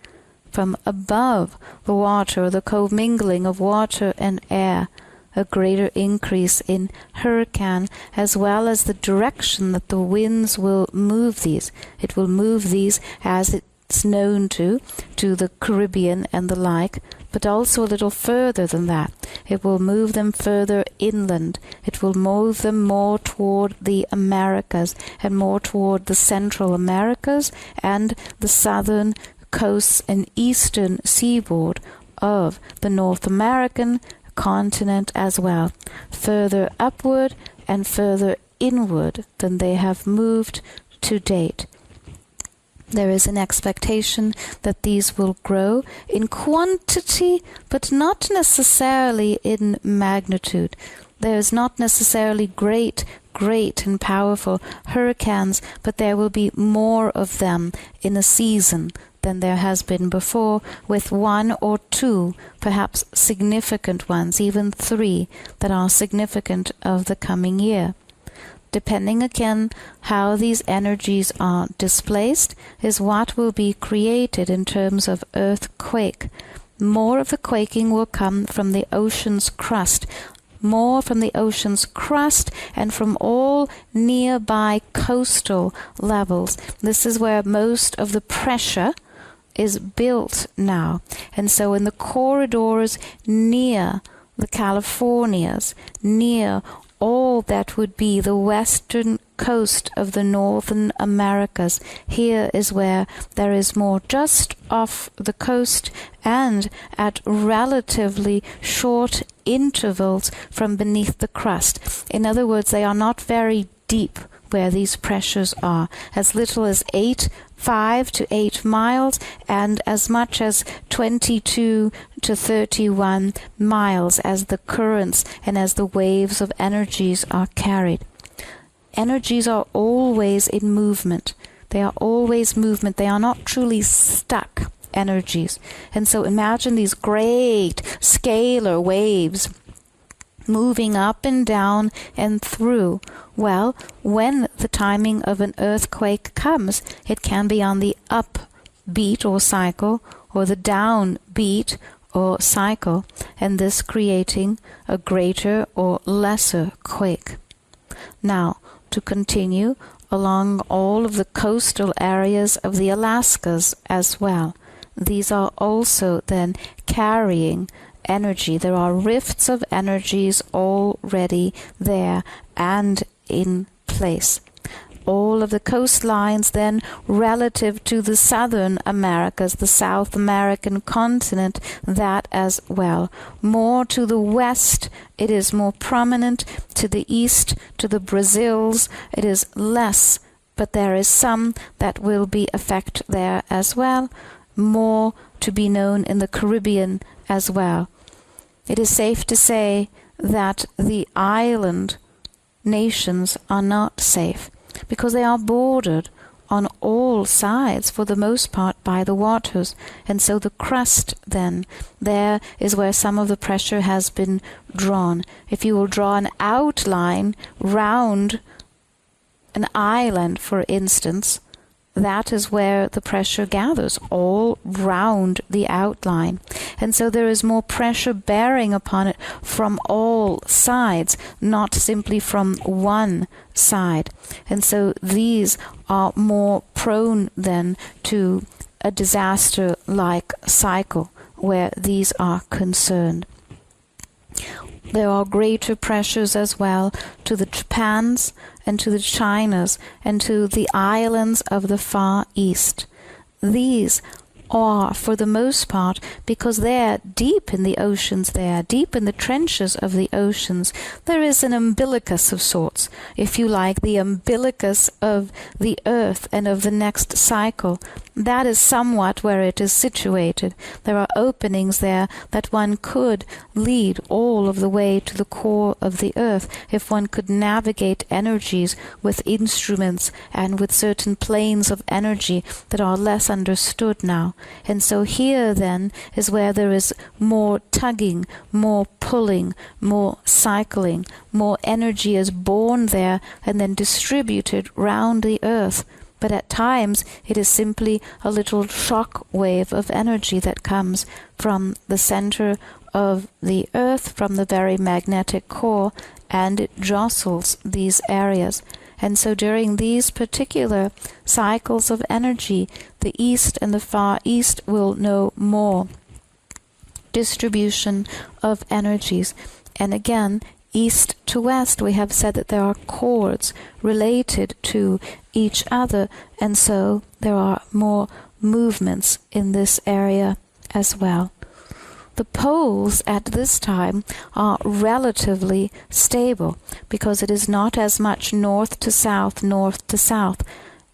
From above the water, the commingling of water and air, a greater increase in hurricane, as well as the direction that the winds will move these. It will move these, as it's known to the Caribbean and the like, but also a little further than that. It will move them further inland. It will move them more toward the Americas and more toward the Central Americas and the southern coasts and eastern seaboard of the North American continent as well, further upward and further inward than they have moved to date. There is an expectation that these will grow in quantity, but not necessarily in magnitude. There is not necessarily great and powerful hurricanes, but there will be more of them in a season than there has been before, with one or two, perhaps significant ones, even three, that are significant of the coming year. Depending again how these energies are displaced is what will be created in terms of earthquake. More of the quaking will come from the ocean's crust, more from the ocean's crust and from all nearby coastal levels. This is where most of the pressure is built now. And so in the corridors near the Californias, near all that would be the western coast of the Northern Americas, here is where there is more just off the coast and at relatively short intervals from beneath the crust. In other words, they are not very deep where these pressures are, as little as 5 to 8 miles and as much as 22 to 31 miles as the currents and as the waves of energies are carried. Energies are always in movement. They are always movement. They are not truly stuck energies. And so imagine these great scalar waves moving up and down and through. Well, when the timing of an earthquake comes, it can be on the up beat or cycle or the down beat or cycle, and this creating a greater or lesser quake. Now, to continue along all of the coastal areas of the Alaskas as well. These are also then carrying energy. There are rifts of energies already there and in place. All of the coastlines then relative to the Southern Americas, the South American continent, that as well. More to the west, it is more prominent. To the east, to the Brazils, it is less, but there is some that will be affect there as well. More to be known in the Caribbean as well. It is safe to say that the island nations are not safe because they are bordered on all sides for the most part by the waters, and so the crust then, there is where some of the pressure has been drawn. If you will draw an outline round an island, for instance, that is where the pressure gathers, all round the outline. And so there is more pressure bearing upon it from all sides, not simply from one side. And so these are more prone then to a disaster-like cycle where these are concerned. There are greater pressures as well to the Japans and to the Chinas and to the islands of the Far East. These are, for the most part, because they're deep in the oceans, they're deep in the trenches of the oceans, there is an umbilicus of sorts, if you like, the umbilicus of the earth and of the next cycle. That is somewhat where it is situated. There are openings there that one could lead all of the way to the core of the earth if one could navigate energies with instruments and with certain planes of energy that are less understood now. And so here then is where there is more tugging, more pulling, more cycling, more energy is born there and then distributed round the earth. But at times it is simply a little shock wave of energy that comes from the center of the earth, from the very magnetic core, and it jostles these areas. And so during these particular cycles of energy, the East and the Far East will know more distribution of energies. And again, East to West, we have said that there are chords related to each other, and so there are more movements in this area as well. The poles at this time are relatively stable because it is not as much north to south.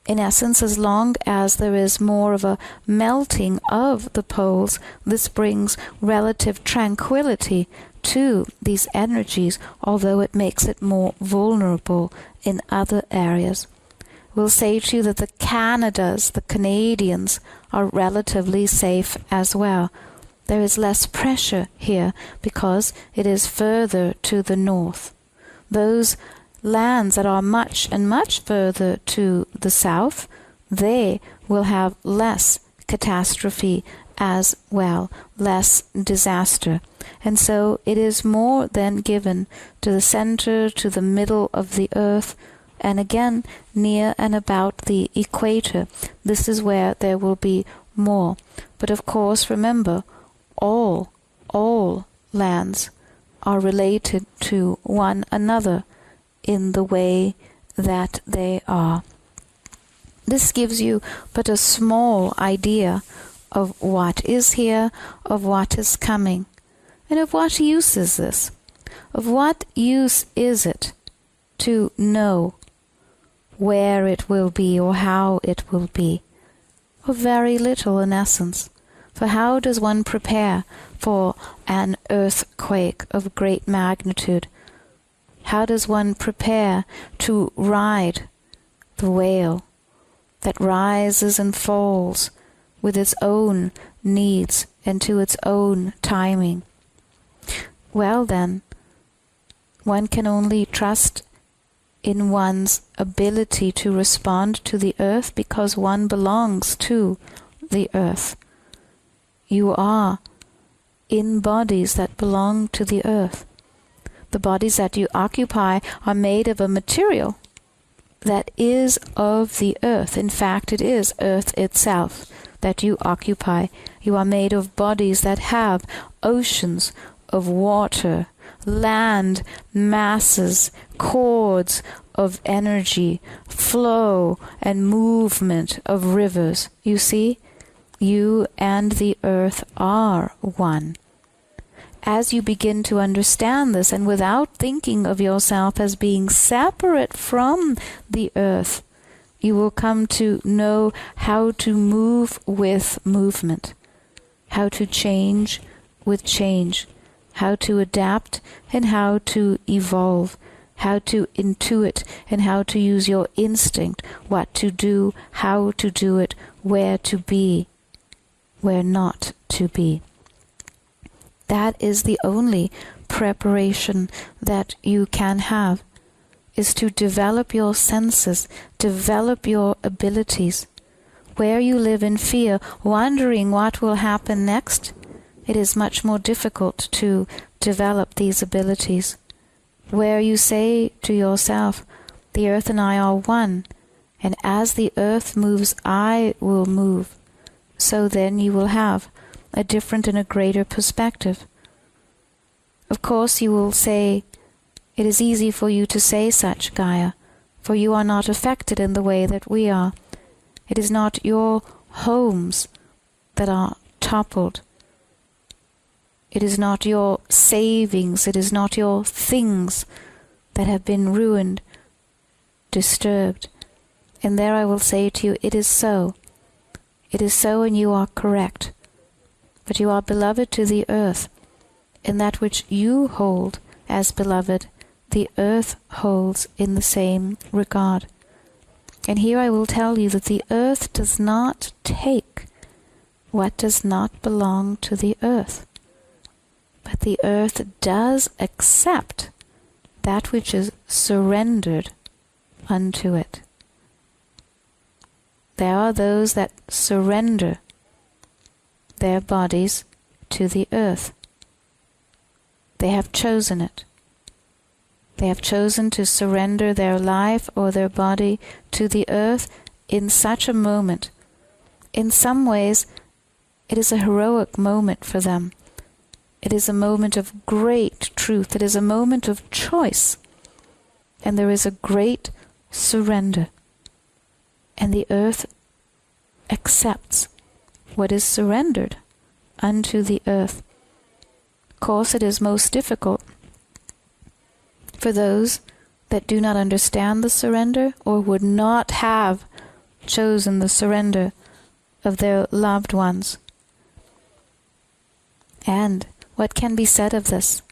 In essence, as long as there is more of a melting of the poles, this brings relative tranquility to these energies, although it makes it more vulnerable in other areas. We'll say to you that the Canadians are relatively safe as well. There is less pressure here because it is further to the north. Those lands that are much and much further to the south, they will have less catastrophe as well, less disaster. And so it is more than given to the center, to the middle of the earth, and again near and about the equator. This is where there will be more. But of course, remember, all lands are related to one another in the way that they are. This gives you but a small idea of what is here, of what is coming. And of what use is this? Of what use is it to know where it will be or how it will be? Of very little in essence. For how does one prepare for an earthquake of great magnitude? How does one prepare to ride the whale that rises and falls with its own needs and to its own timing? Well then, one can only trust in one's ability to respond to the earth because one belongs to the earth. You are in bodies that belong to the earth. The bodies that you occupy are made of a material that is of the earth. In fact, it is earth itself that you occupy. You are made of bodies that have oceans of water, land masses, cords of energy, flow and movement of rivers. You see, you and the earth are one. As you begin to understand this, and without thinking of yourself as being separate from the earth, you will come to know how to move with movement, how to change with change, how to adapt and how to evolve, how to intuit and how to use your instinct, what to do, how to do it, where to be, where not to be. That is the only preparation that you can have, is to develop your senses, develop your abilities. Where you live in fear, wondering what will happen next, it is much more difficult to develop these abilities. Where you say to yourself, the earth and I are one, and as the earth moves, I will move, so then you will have a different and a greater perspective. Of course you will say, it is easy for you to say such, Gaia, for you are not affected in the way that we are. It is not your homes that are toppled. It is not your savings, it is not your things that have been ruined, disturbed. And there I will say to you, it is so. It is so, and you are correct. But you are beloved to the earth, and that which you hold as beloved, the earth holds in the same regard. And here I will tell you that the earth does not take what does not belong to the earth, but the earth does accept that which is surrendered unto it. there are those that surrender their bodies to the earth. They have chosen it. They have chosen to surrender their life or their body to the earth in such a moment. In some ways, it is a heroic moment for them. It is a moment of great truth. It is a moment of choice. And there is a great surrender. And the earth accepts what is surrendered unto the earth. Of course, it is most difficult for those that do not understand the surrender or would not have chosen the surrender of their loved ones. And what can be said of this?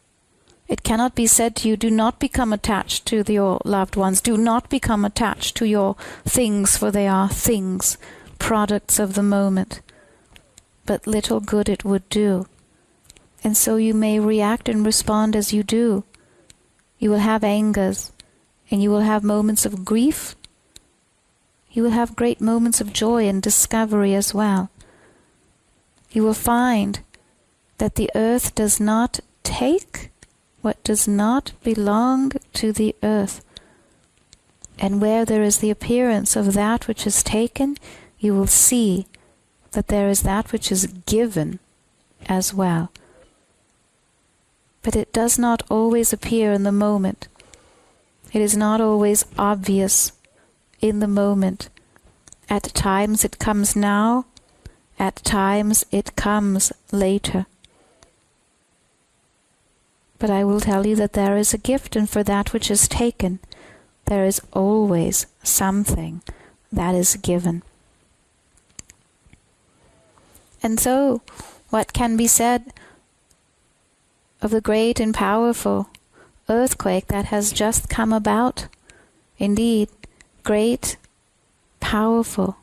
It cannot be said to you, do not become attached to your loved ones. Do not become attached to your things, for they are things, products of the moment. But little good it would do. And so you may react and respond as you do. You will have angers, and you will have moments of grief. You will have great moments of joy and discovery as well. You will find that the earth does not take what does not belong to the earth. And where there is the appearance of that which is taken, you will see that there is that which is given as well. But it does not always appear in the moment. It is not always obvious in the moment. At times it comes now, at times it comes later. But I will tell you that there is a gift, and for that which is taken, there is always something that is given. And so, what can be said of the great and powerful earthquake that has just come about? Indeed, great, powerful,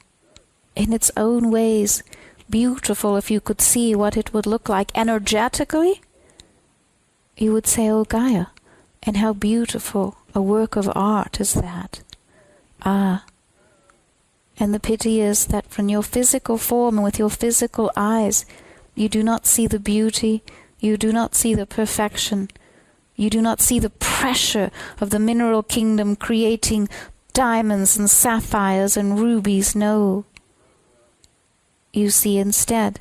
in its own ways, beautiful. If you could see what it would look like energetically, you would say, oh Gaia, and how beautiful a work of art is that. Ah, and the pity is that from your physical form and with your physical eyes, you do not see the beauty, you do not see the perfection, you do not see the pressure of the mineral kingdom creating diamonds and sapphires and rubies. No. You see instead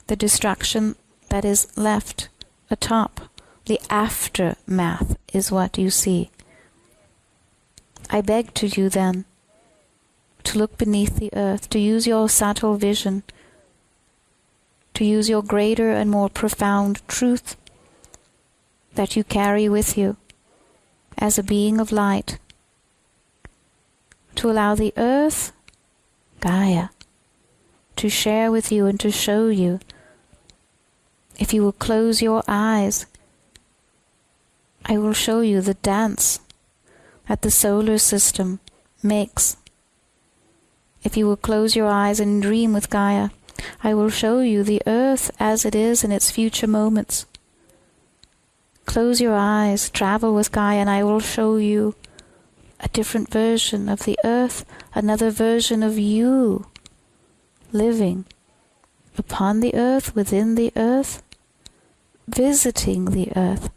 the destruction that is left atop. The aftermath is what you see. I beg to you then to look beneath the earth, to use your subtle vision, to use your greater and more profound truth that you carry with you as a being of light, to allow the earth, Gaia, to share with you and to show you. If you will close your eyes, I will show you the dance that the solar system makes. If you will close your eyes and dream with Gaia, I will show you the earth as it is in its future moments. Close your eyes, travel with Gaia, and I will show you a different version of the earth, another version of you living upon the earth, within the earth, visiting the earth.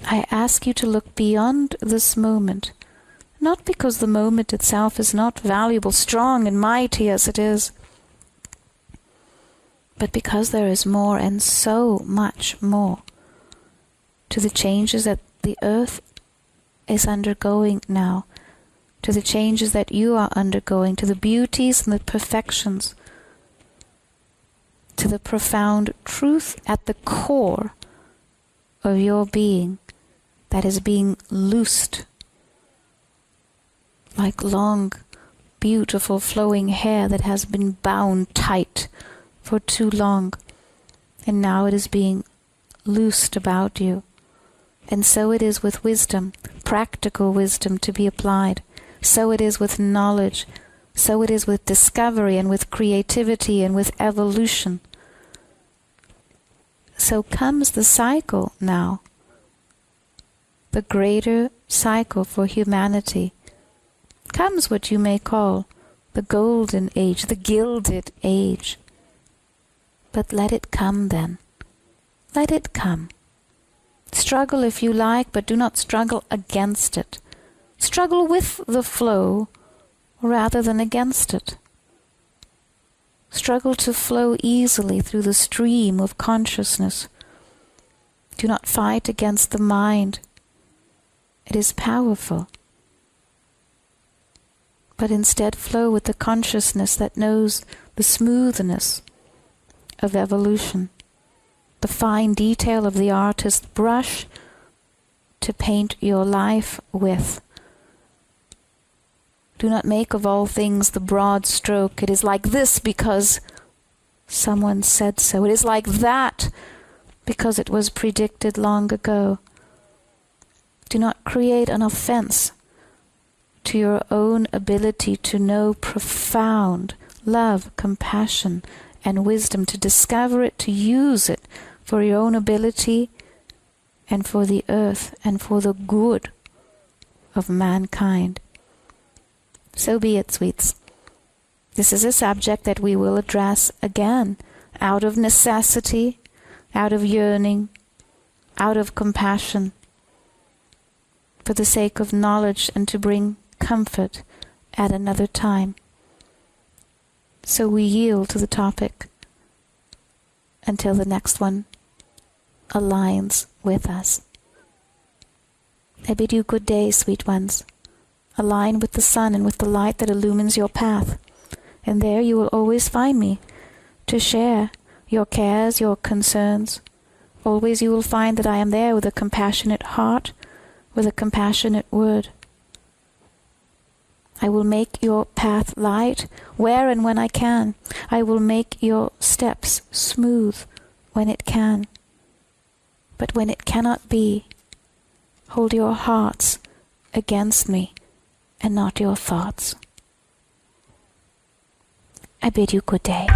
I ask you to look beyond this moment, not because the moment itself is not valuable, strong and mighty as it is, but because there is more and so much more to the changes that the earth is undergoing now, to the changes that you are undergoing, to the beauties and the perfections, to the profound truth at the core of your being that is being loosed like long, beautiful flowing hair that has been bound tight for too long, and now it is being loosed about you. And so it is with wisdom, practical wisdom to be applied. So it is with knowledge. So it is with discovery and with creativity and with evolution. So comes the cycle now, the greater cycle for humanity, comes what you may call the golden age, the gilded age. But let it come then. Let it come. Struggle if you like, but do not struggle against it. Struggle with the flow rather than against it. Struggle to flow easily through the stream of consciousness. Do not fight against the mind. It is powerful. But instead flow with the consciousness that knows the smoothness of evolution, the fine detail of the artist's brush to paint your life with. Do not make of all things the broad stroke. It is like this because someone said so. It is like that because it was predicted long ago. Do not create an offense to your own ability to know profound love, compassion, and wisdom, to discover it, to use it for your own ability and for the earth and for the good of mankind. So be it, sweets. This is a subject that we will address again, out of necessity, out of yearning, out of compassion, for the sake of knowledge and to bring comfort at another time. So we yield to the topic until the next one aligns with us. I bid you good day, sweet ones. Align with the sun and with the light that illumines your path, and there you will always find me to share your cares, your concerns. Always you will find that I am there with a compassionate heart, with a compassionate word. I will make your path light where and when I can. I will make your steps smooth when it can. But when it cannot be, hold your hearts against me and not your thoughts. I bid you good day.